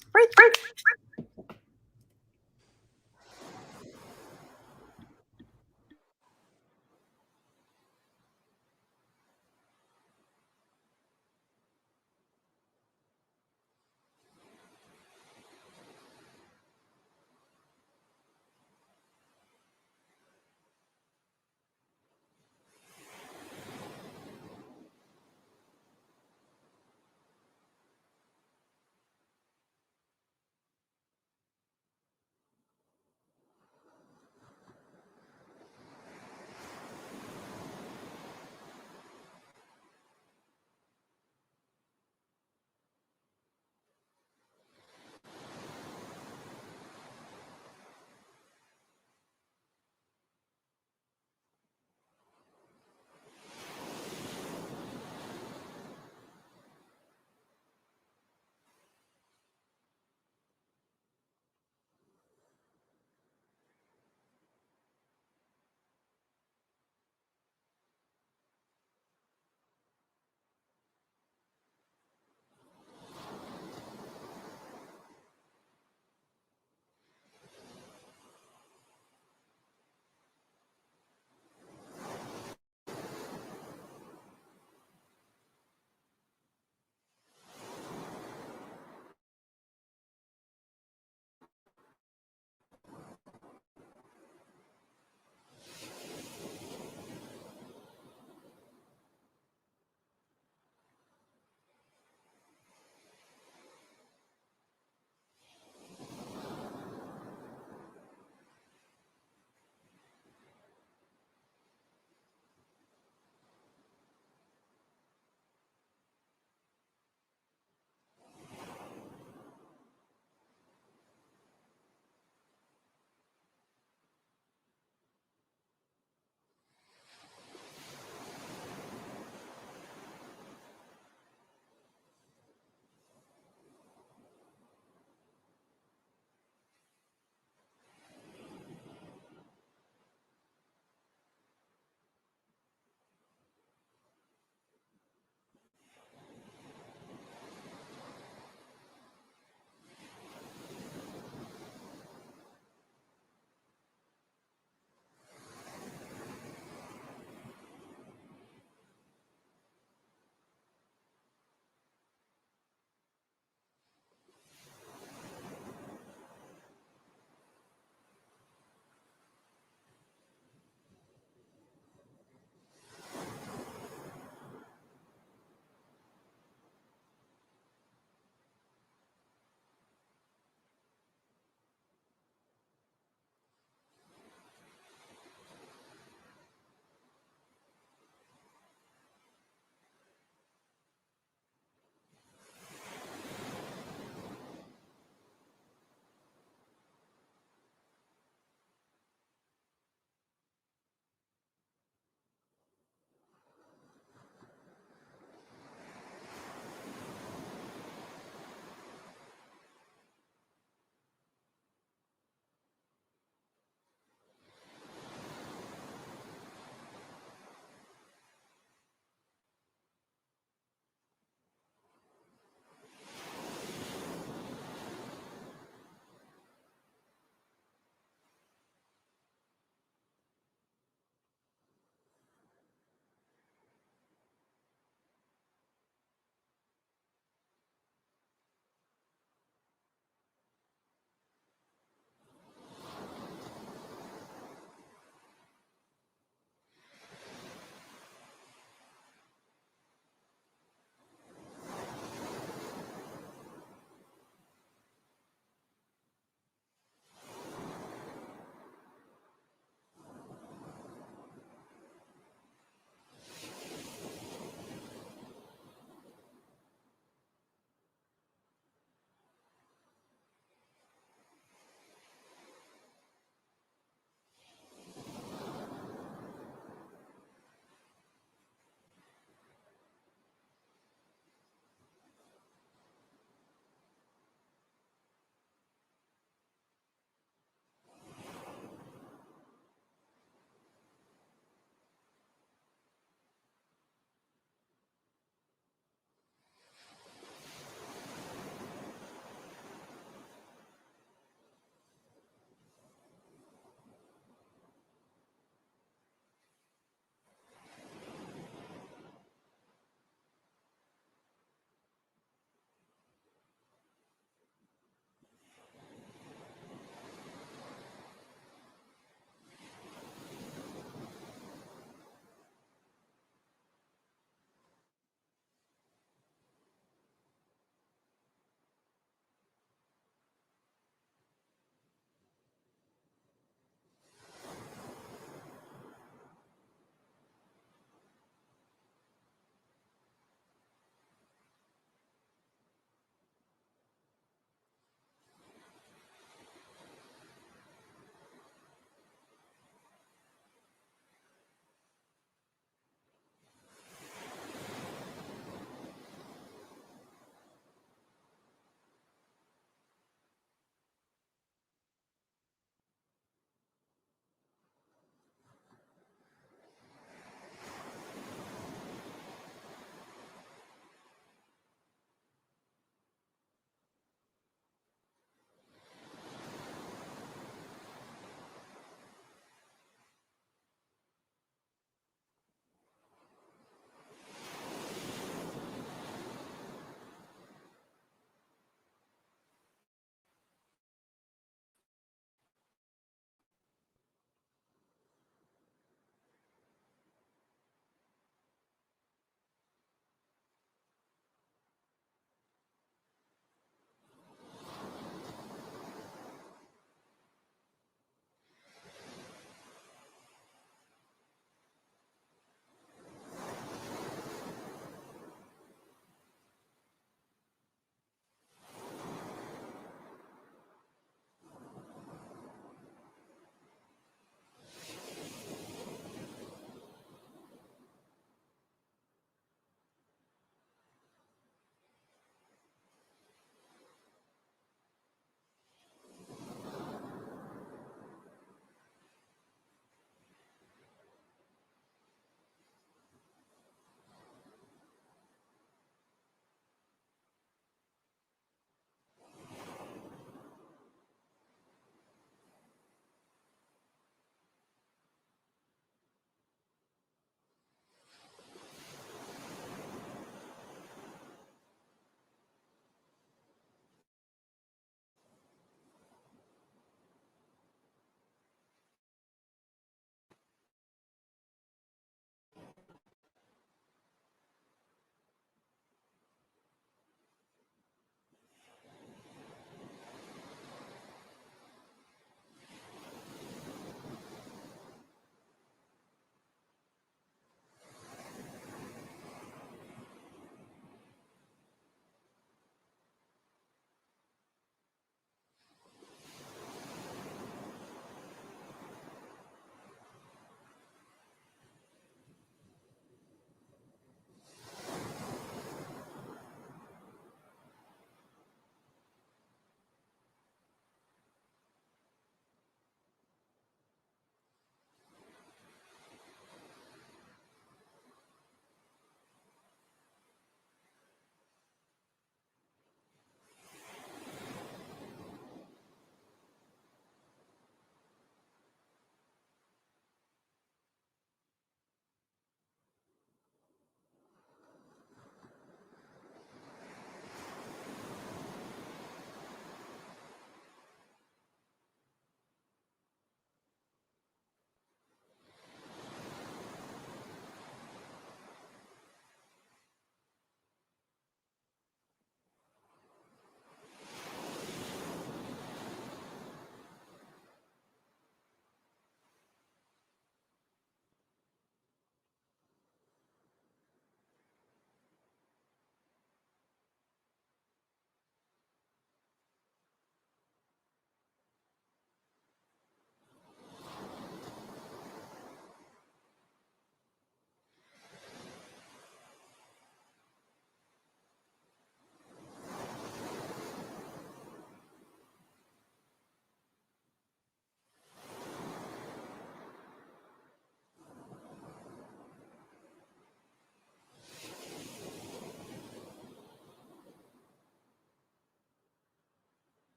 Speaker 1: Sprint, sprint.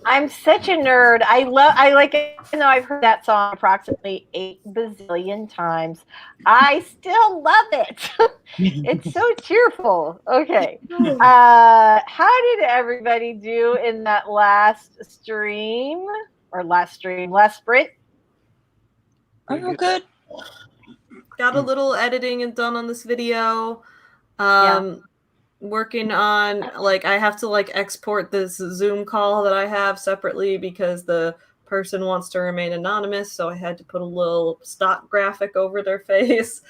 Speaker 1: I'm such a nerd. I like it, even though I've heard that song approximately 8 bazillion times. I still love it. It's so cheerful. Okay. How did everybody do in that last stream? Or last sprint?
Speaker 4: Oh, good.
Speaker 6: Got a little editing and done on this video. Working on, like, I have to like export this Zoom call that I have separately because the person wants to remain anonymous, so I had to put a little stock graphic over their face.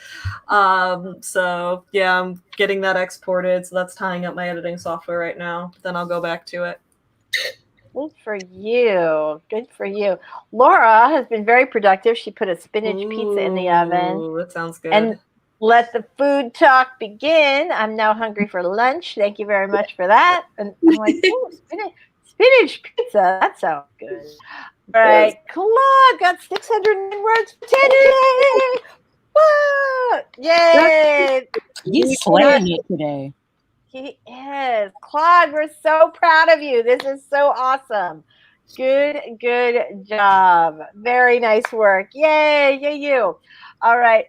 Speaker 6: So yeah, I'm getting that exported, so that's tying up my editing software right now. Then I'll go back to it.
Speaker 1: Good for you. Good for you. Laura has been very productive. She put a spinach pizza in the oven.
Speaker 6: Ooh, that sounds good.
Speaker 1: And let the food talk begin. I'm now hungry for lunch. Thank you very much for that. And I'm like, oh, spinach pizza. That sounds good. All right. Claude got 609 words for today. Woo! Yay!
Speaker 4: He's slaying it today.
Speaker 1: He is. Claude, we're so proud of you. This is so awesome. Good job. Very nice work. Yay, you. All right.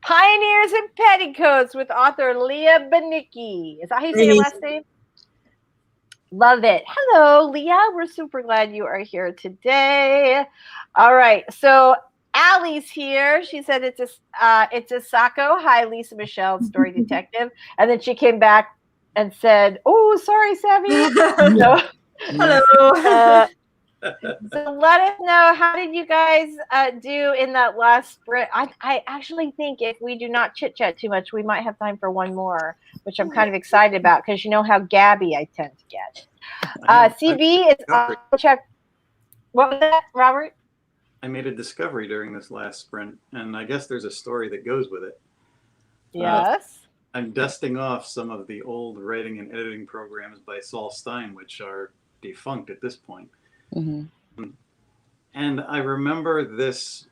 Speaker 1: Pioneers in Petticoats with author Leah Banicki. Is that how you say your last name? Love it. Hello, Leah. We're super glad you are here today. All right. So Allie's here. She said it's a Sacco. Hi, Lisa Michelle, story detective. And then she came back and said, "Oh, sorry, Savvy." So,
Speaker 6: hello.
Speaker 1: So let us know, how did you guys do in that last sprint? I actually think if we do not chit chat too much, we might have time for one more, which I'm kind of excited about because you know how gabby I tend to get. CB is on check. What was that, Robert?
Speaker 5: I made a discovery during this last sprint, and I guess there's a story that goes with it.
Speaker 1: Yes.
Speaker 5: I'm dusting off some of the old writing and editing programs by Saul Stein, which are defunct at this point. Mm-hmm. And I remember this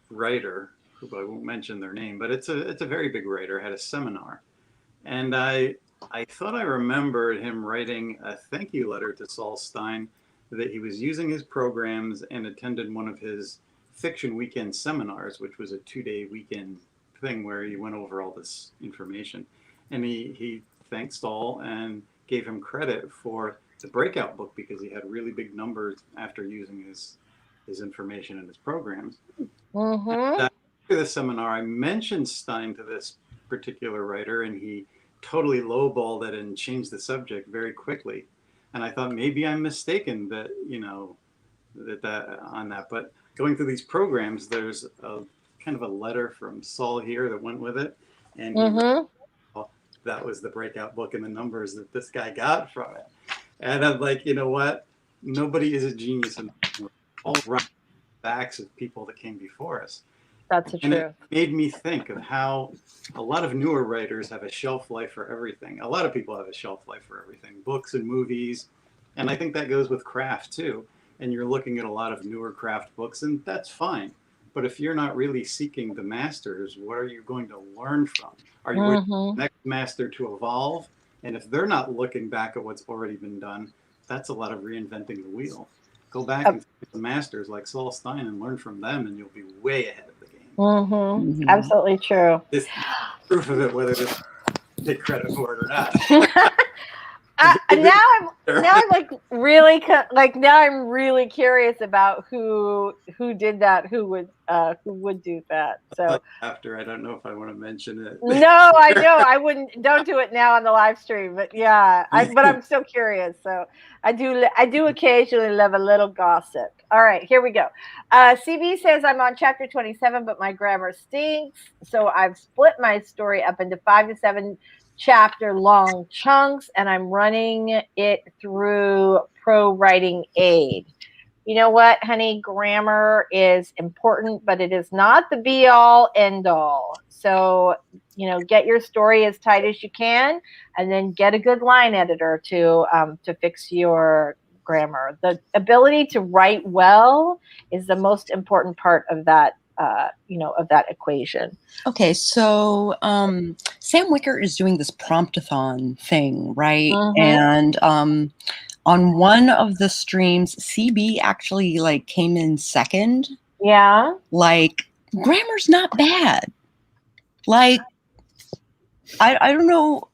Speaker 5: writer, who I won't mention their name, but it's a very big writer, had a seminar. And I thought I remembered him writing a thank you letter to Saul Stein that he was using his programs and attended one of his fiction weekend seminars, which was a 2-day weekend thing where he went over all this information. And he thanked Saul and gave him credit for the breakout book because he had really big numbers after using his information in his programs. Mm-hmm. After the seminar, I mentioned Stein to this particular writer, and he totally lowballed it and changed the subject very quickly. And I thought maybe I'm mistaken that, that on that. But going through these programs, there's a kind of a letter from Saul here that went with it, and that was the breakout book and the numbers that this guy got from it. And I'm like, you know what? Nobody is a genius. And we're all running backs of people that came before us.
Speaker 1: That's true.
Speaker 5: It made me think of how a lot of newer writers have a shelf life for everything. A lot of people have a shelf life for everything, books and movies. And I think that goes with craft too. And you're looking at a lot of newer craft books, and that's fine. But if you're not really seeking the masters, what are you going to learn from? Are you waiting for the next master to evolve? And if they're not looking back at what's already been done, that's a lot of reinventing the wheel. Go back and see the masters like Saul Stein and learn from them, and you'll be way ahead of the game.
Speaker 1: Absolutely true.
Speaker 5: This proof of it, whether to take credit for it or not.
Speaker 1: Now I'm really curious about who did that, who would do that. So
Speaker 5: after, I don't know if I want to mention it.
Speaker 1: No, I know I wouldn't. Don't do it now on the live stream. But yeah, but I'm still curious. So I do occasionally love a little gossip. All right, here we go. CB says I'm on chapter 27, but my grammar stinks. So I've split my story up into 5 to 7 chapter long chunks, and I'm running it through Pro Writing Aid. You know what, honey? Grammar is important, but it is not the be all end all. So, get your story as tight as you can, and then get a good line editor to fix your grammar. The ability to write well is the most important part of that. Of that equation.
Speaker 4: Okay, so Sam Wicker is doing this promptathon thing, right? And on one of the streams, CB actually like came in second.
Speaker 1: Yeah.
Speaker 4: Like, grammar's not bad. Like, I don't know.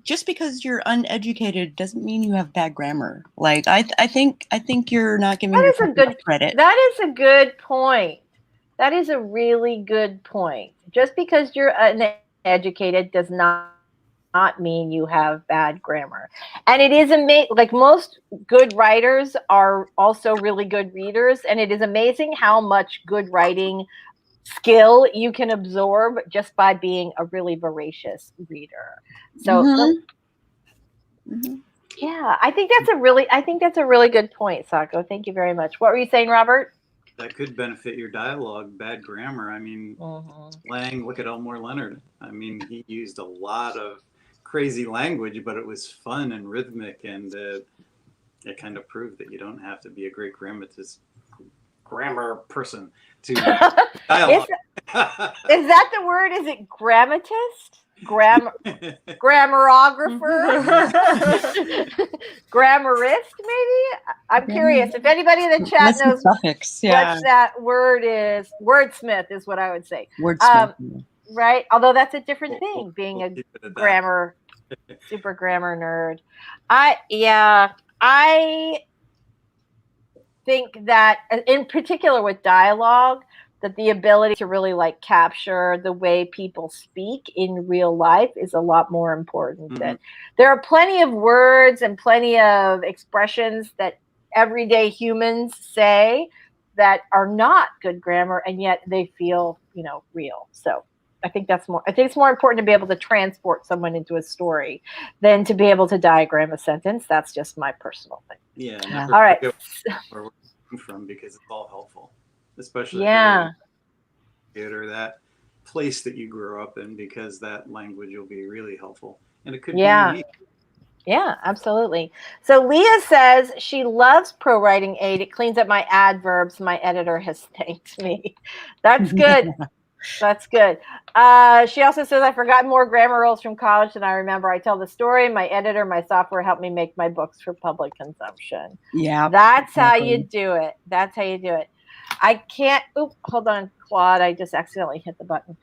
Speaker 4: Just because you're uneducated doesn't mean you have bad grammar. Like, I think you're not giving
Speaker 1: That is a
Speaker 4: yourself
Speaker 1: good
Speaker 4: enough credit.
Speaker 1: That is a good point. That is a really good point. Just because you're uneducated does not mean you have bad grammar. And it is amazing. Like, most good writers are also really good readers, and it is amazing how much good writing skill you can absorb just by being a really voracious reader. So yeah, I think that's a really good point, Sako. Thank you very much. What were you saying, Robert?
Speaker 5: That could benefit your dialogue. Bad grammar. I mean, slang. Look at Elmore Leonard. I mean, he used a lot of crazy language, but it was fun and rhythmic, and it kind of proved that you don't have to be a great grammar person to dialogue.
Speaker 1: Is that the word? Is it grammatist? Grammarographer? Grammarist, maybe? I'm curious. If anybody in the chat knows
Speaker 4: suffix,
Speaker 1: what that word is, wordsmith is what I would say.
Speaker 4: Wordsmith.
Speaker 1: Right? Although that's a different thing, being a super grammar nerd. I think that, in particular with dialogue, that the ability to really like capture the way people speak in real life is a lot more important. Than there are plenty of words and plenty of expressions that everyday humans say that are not good grammar, and yet they feel, real. So I think it's more important to be able to transport someone into a story than to be able to diagram a sentence. That's just my personal thing.
Speaker 5: Yeah.
Speaker 1: All right.
Speaker 5: Where we're coming from, because it's all helpful, especially or that place that you grew up in, because that language will be really helpful, and it could be unique.
Speaker 1: Yeah, absolutely. So Leah says she loves Pro Writing Aid. It cleans up my adverbs. My editor has thanked me. That's good. That's good. She also says, I forgot more grammar rules from college than I remember. I tell the story. My editor, my software helped me make my books for public consumption.
Speaker 4: Yeah.
Speaker 1: That's how you do it. That's how you do it. I can't. Oop, hold on, Claude. I just accidentally hit the button.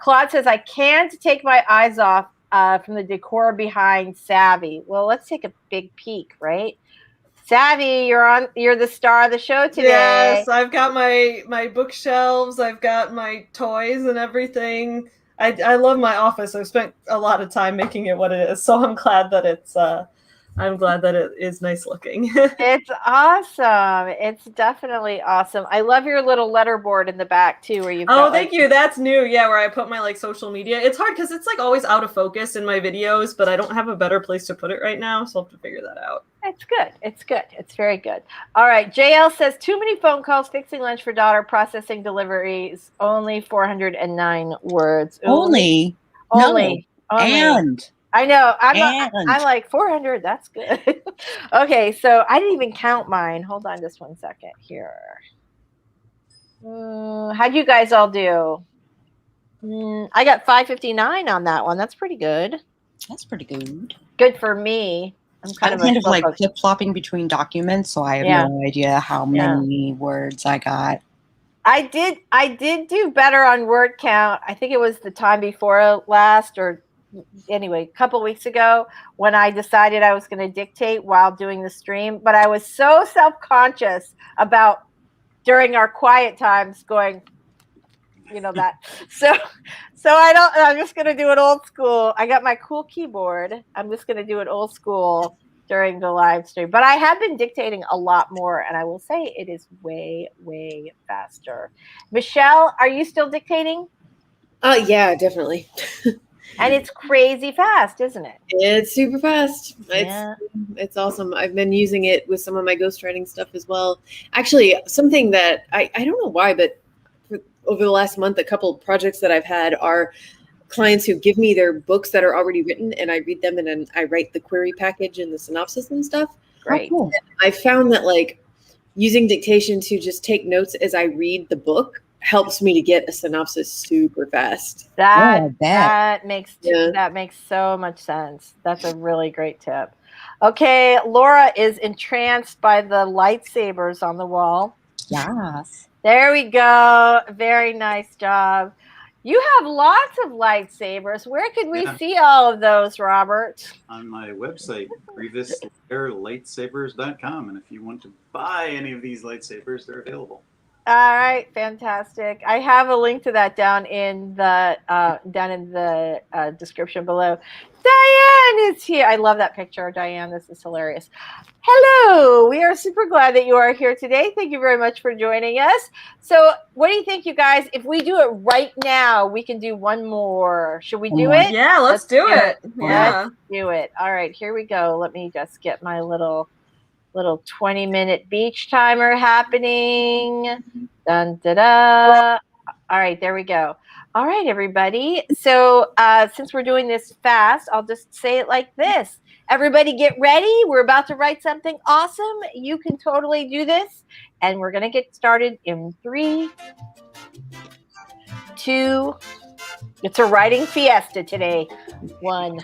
Speaker 1: Claude says, I can't take my eyes off from the decor behind Savvy. Well, let's take a big peek, right? Savvy, you're the star of the show today.
Speaker 6: Yes, I've got my bookshelves, I've got my toys and everything. I love my office. I've spent a lot of time making it what it is, so I'm glad that it is nice looking.
Speaker 1: It's awesome. It's definitely awesome. I love your little letterboard in the back too, where you've got,
Speaker 6: thank you. That's new. Yeah, where I put my social media. It's hard because it's always out of focus in my videos, but I don't have a better place to put it right now, so I'll have to figure that out.
Speaker 1: It's good. It's good. It's very good. All right. JL says, too many phone calls, fixing lunch for daughter, processing deliveries, only 409 words.
Speaker 4: Only.
Speaker 1: No.
Speaker 4: And.
Speaker 1: I know. I'm like 400. That's good. Okay. So I didn't even count mine. Hold on just one second here. How'd you guys all do? I got 559 on that one. That's pretty good.
Speaker 4: That's pretty good.
Speaker 1: Good for me. I'm kind of
Speaker 4: like flip-flopping between documents, so I have no idea how many words I got.
Speaker 1: I did do better on word count. I think it was the time before last, or anyway, a couple weeks ago, when I decided I was going to dictate while doing the stream. But I was so self-conscious about, during our quiet times, going, that. So I'm just going to do it old school. I got my cool keyboard. I'm just going to do it old school during the live stream. But I have been dictating a lot more, and I will say it is way, way faster. Michelle, are you still dictating?
Speaker 3: Yeah, definitely.
Speaker 1: And it's crazy fast, isn't it?
Speaker 3: It's super fast.
Speaker 1: Yeah.
Speaker 3: It's awesome. I've been using it with some of my ghostwriting stuff as well. Actually, something that I don't know why, but over the last month, a couple of projects that I've had are clients who give me their books that are already written, and I read them, and then I write the query package and the synopsis and stuff.
Speaker 1: Great.
Speaker 4: Oh, cool.
Speaker 3: I found that using dictation to just take notes as I read the book helps me to get a synopsis super fast.
Speaker 4: I bet.
Speaker 1: That makes so much sense. That's a really great tip. Okay, Laura is entranced by the lightsabers on the wall.
Speaker 4: Yes.
Speaker 1: There we go. Very nice job. You have lots of lightsabers. Where could we see all of those, Robert?
Speaker 5: On my website, GrievousLightsabers.com. And if you want to buy any of these lightsabers, they're available.
Speaker 1: All right, fantastic. I have a link to that down in the description below. Diane is here. I love that picture, Diane. This is hilarious. Hello. We are super glad that you are here today. Thank you very much for joining us. So what do you think, you guys? If we do it right now, we can do one more. Should we do it?
Speaker 6: Yeah, let's do it. Yeah.
Speaker 1: Let's do it. All right, here we go. Let me just get my little 20-minute beach timer happening. Dun, da, da. All right, there we go. All right, everybody. So since we're doing this fast, I'll just say it like this. Everybody get ready. We're about to write something awesome. You can totally do this. And we're going to get started in 3, 2. It's a writing fiesta today. 1.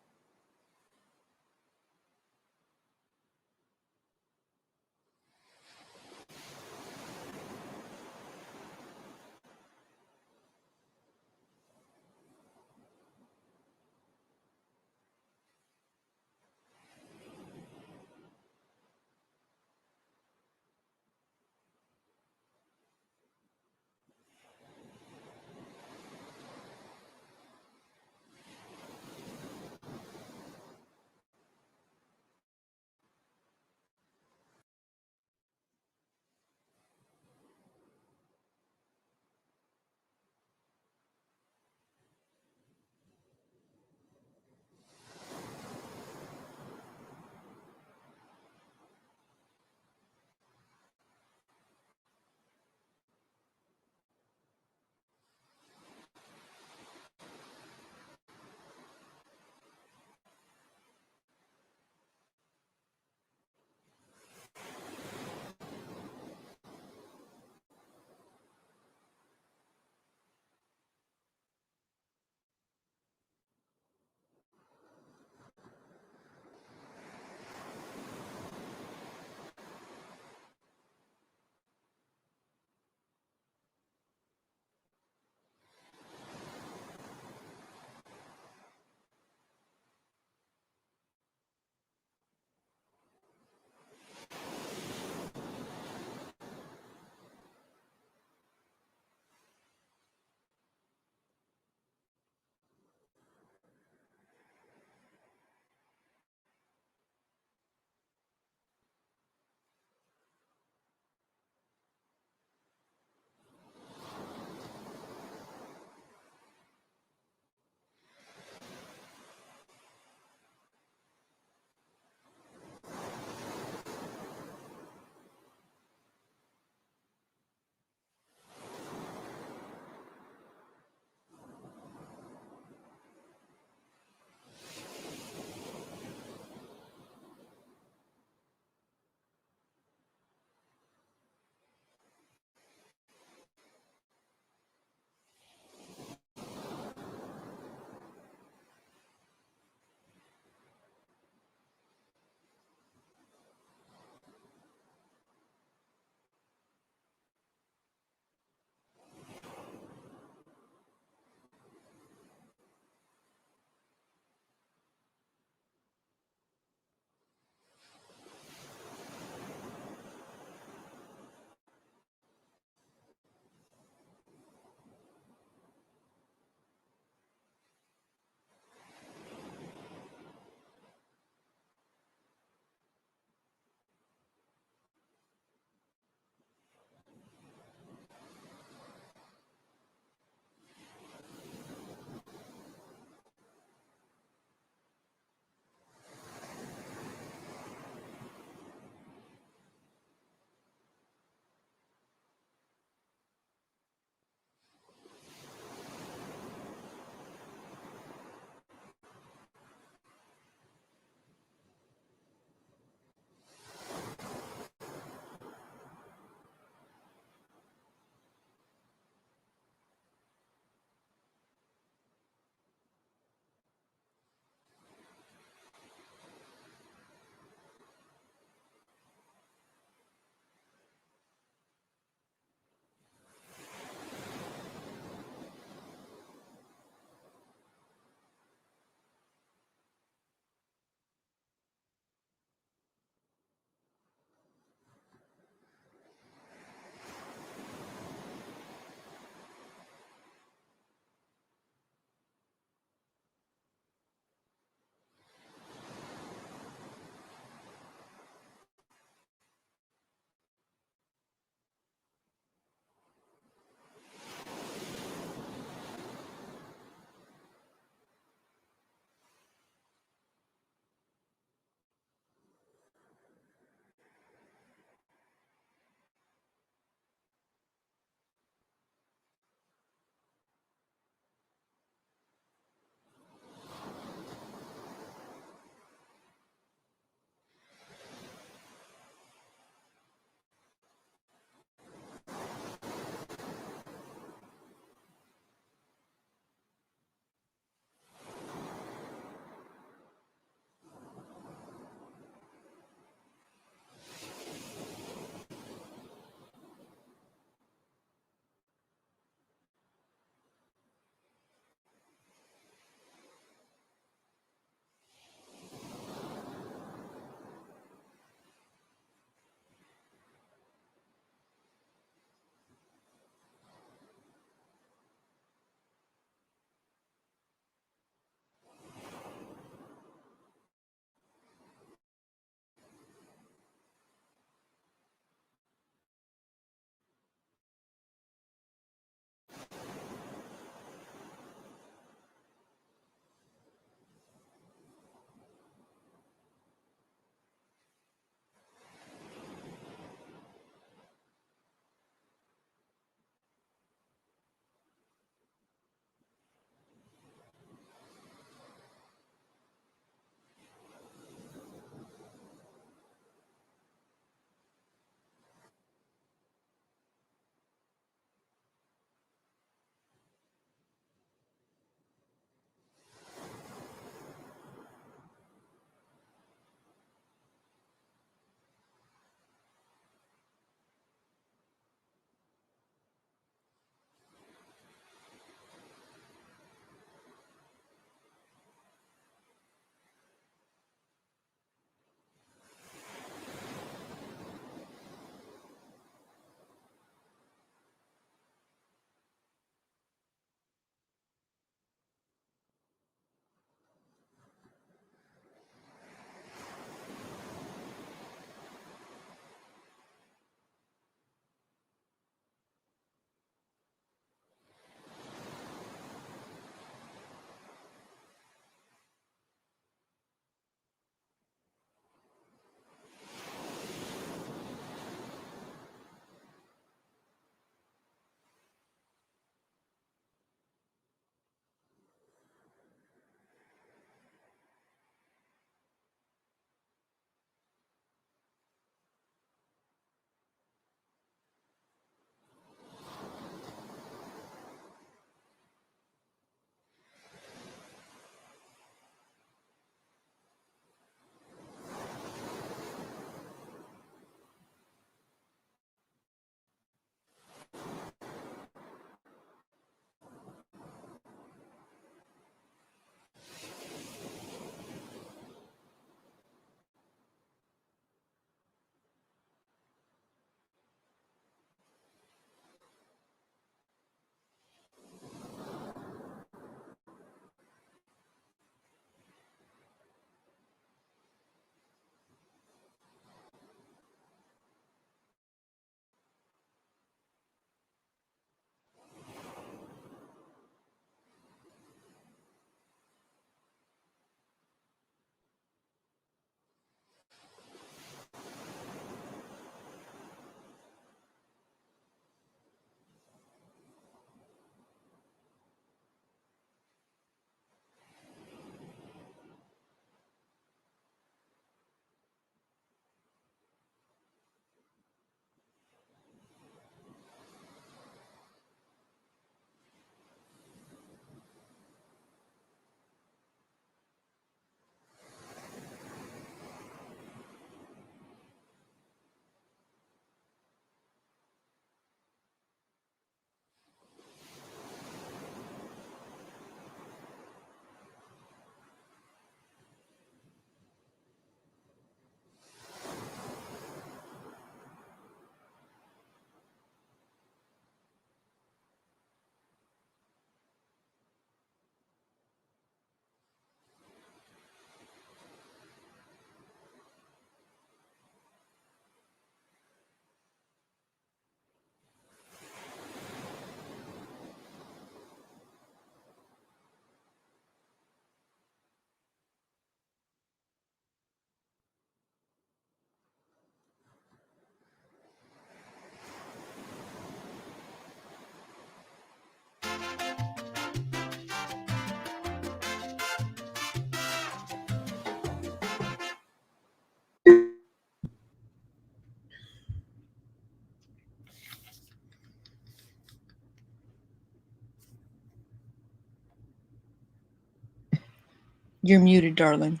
Speaker 4: You're muted, darling.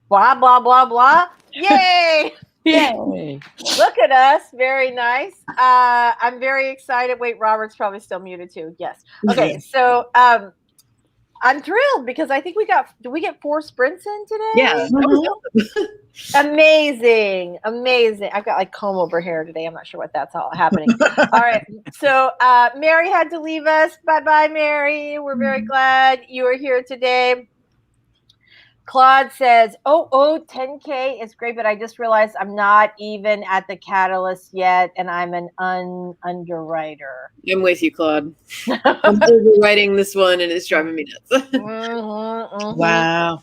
Speaker 1: Blah, blah, blah, blah. Yay!
Speaker 4: Yay!
Speaker 1: Look at us. Very nice. I'm very excited. Wait, Robert's probably still muted too. Yes. Okay, so I'm thrilled because I think did we get 4 sprints in today?
Speaker 3: Yeah.
Speaker 1: Amazing. I've got like comb over hair today. I'm not sure what that's all happening. All right. So Mary had to leave us. Bye-bye, Mary. We're very glad you are here today. Claude says, 10K is great, but I just realized I'm not even at the Catalyst yet, and I'm an underwriter.
Speaker 3: I'm with you, Claude. I'm overwriting this one, and it's driving me nuts.
Speaker 4: Wow.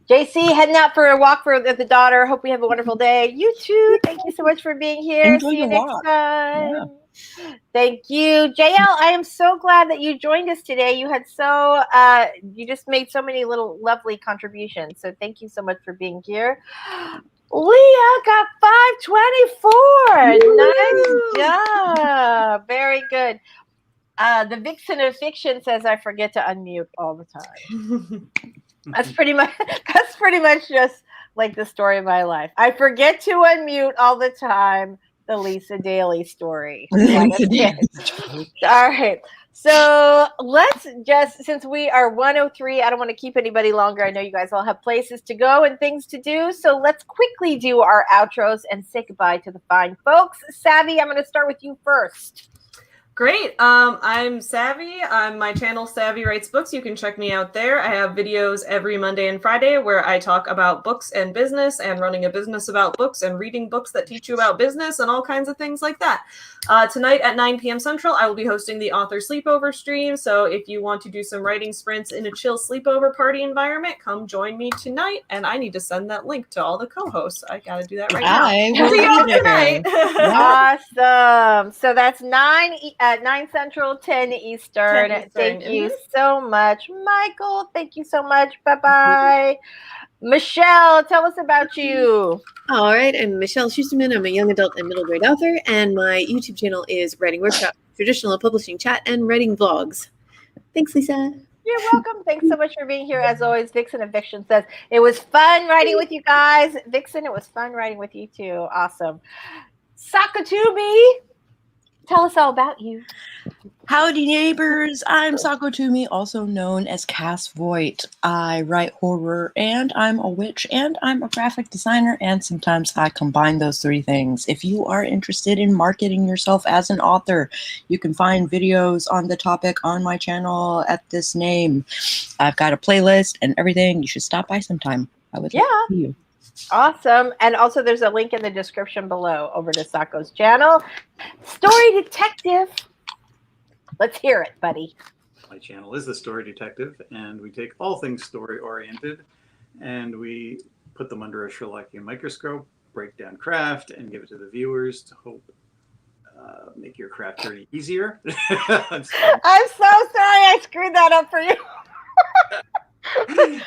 Speaker 1: JC, heading out for a walk with the daughter. Hope we have a wonderful day. You too. Thank you so much for being here.
Speaker 4: Enjoy
Speaker 1: See you
Speaker 4: your
Speaker 1: next
Speaker 4: walk.
Speaker 1: time.
Speaker 4: Yeah.
Speaker 1: Thank you. JL, I am so glad that you joined us today. You had you just made so many little lovely contributions. So thank you so much for being here. Leah got 524. Nice job. Very good. The Vixen of Fiction says I forget to unmute all the time. That's pretty much just like the story of my life. I forget to unmute all the time. The Lisa Daly story. All right. So let's just, since we are 1:03, I don't want to keep anybody longer. I know you guys all have places to go and things to do. So let's quickly do our outros and say goodbye to the fine folks. Savvy, I'm going to start with you first.
Speaker 6: Great. I'm Savvy. My channel Savvy Writes Books. You can check me out there. I have videos every Monday and Friday where I talk about books and business and running a business about books and reading books that teach you about business and all kinds of things like that. Tonight at 9 p.m. Central, I will be hosting the author sleepover stream. So if you want to do some writing sprints in a chill sleepover party environment, come join me tonight. And I need to send that link to all the co-hosts. I got to do that right now. See you all tonight.
Speaker 1: Awesome. So that's 9 Central, 10 Eastern.
Speaker 6: 10 Eastern.
Speaker 1: Thank you so much. Michael, thank you so much. Bye-bye. Michelle, tell us about you.
Speaker 3: All right, I'm Michelle Schusterman. I'm a young adult and middle grade author, and my YouTube channel is Writing Workshop, Traditional Publishing Chat, and Writing Vlogs. Thanks, Lisa.
Speaker 1: You're welcome. Thanks so much for being here. As always, Vixen of Fiction says, it was fun writing with you guys. Vixen, it was fun writing with you too. Awesome. Sakatumi, tell us all about you.
Speaker 4: Howdy, neighbors. I'm Sako Toomey, also known as Cass Voigt. I write horror, and I'm a witch, and I'm a graphic designer, and sometimes I combine those 3 things. If you are interested in marketing yourself as an author, you can find videos on the topic on my channel at this name. I've got a playlist and everything. You should stop by sometime. I would love to see you.
Speaker 1: Awesome. And also there's a link in the description below over to Sako's channel. Story Detective. Let's hear it, buddy.
Speaker 5: My channel is The Story Detective, and we take all things story-oriented, and we put them under a Sherlockian microscope, break down craft, and give it to the viewers to hope make your craft journey easier.
Speaker 1: I'm so sorry I screwed that up for you.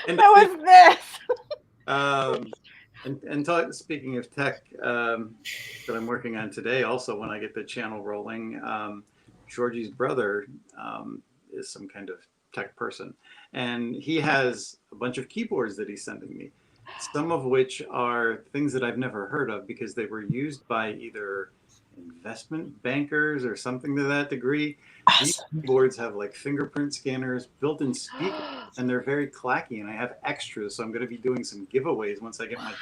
Speaker 1: That was this.
Speaker 5: Speaking of tech that I'm working on today, also when I get the channel rolling, Georgie's brother is some kind of tech person, and he has a bunch of keyboards that he's sending me, some of which are things that I've never heard of because they were used by either investment bankers or something to that degree. Awesome. These keyboards have like fingerprint scanners, built-in speakers, and they're very clacky, and I have extras, so I'm going to be doing some giveaways once I get my...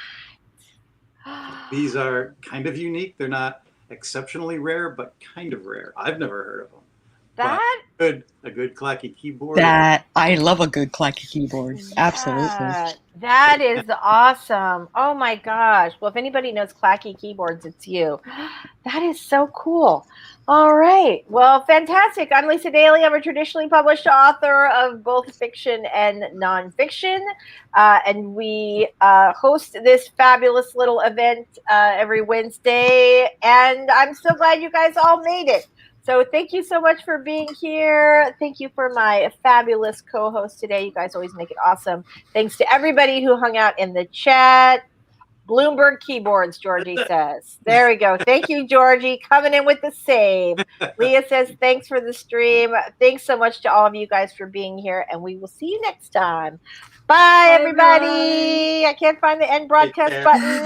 Speaker 5: These are kind of unique. They're not exceptionally rare, but kind of rare. I've never heard of them. A good clacky keyboard.
Speaker 4: That I love a good clacky keyboard. Absolutely.
Speaker 1: That is awesome. Oh my gosh. Well, if anybody knows clacky keyboards, it's you. That is so cool. All right. Well, fantastic. I'm Lisa Daly. I'm a traditionally published author of both fiction and nonfiction. And we host this fabulous little event every Wednesday. And I'm so glad you guys all made it. So thank you so much for being here. Thank you for my fabulous co-host today. You guys always make it awesome. Thanks to everybody who hung out in the chat. Bloomberg keyboards, Georgie says. There we go. Thank you, Georgie, coming in with the save. Leah says, thanks for the stream. Thanks so much to all of you guys for being here, and we will see you next time. Bye, everybody. I can't find the end broadcast button.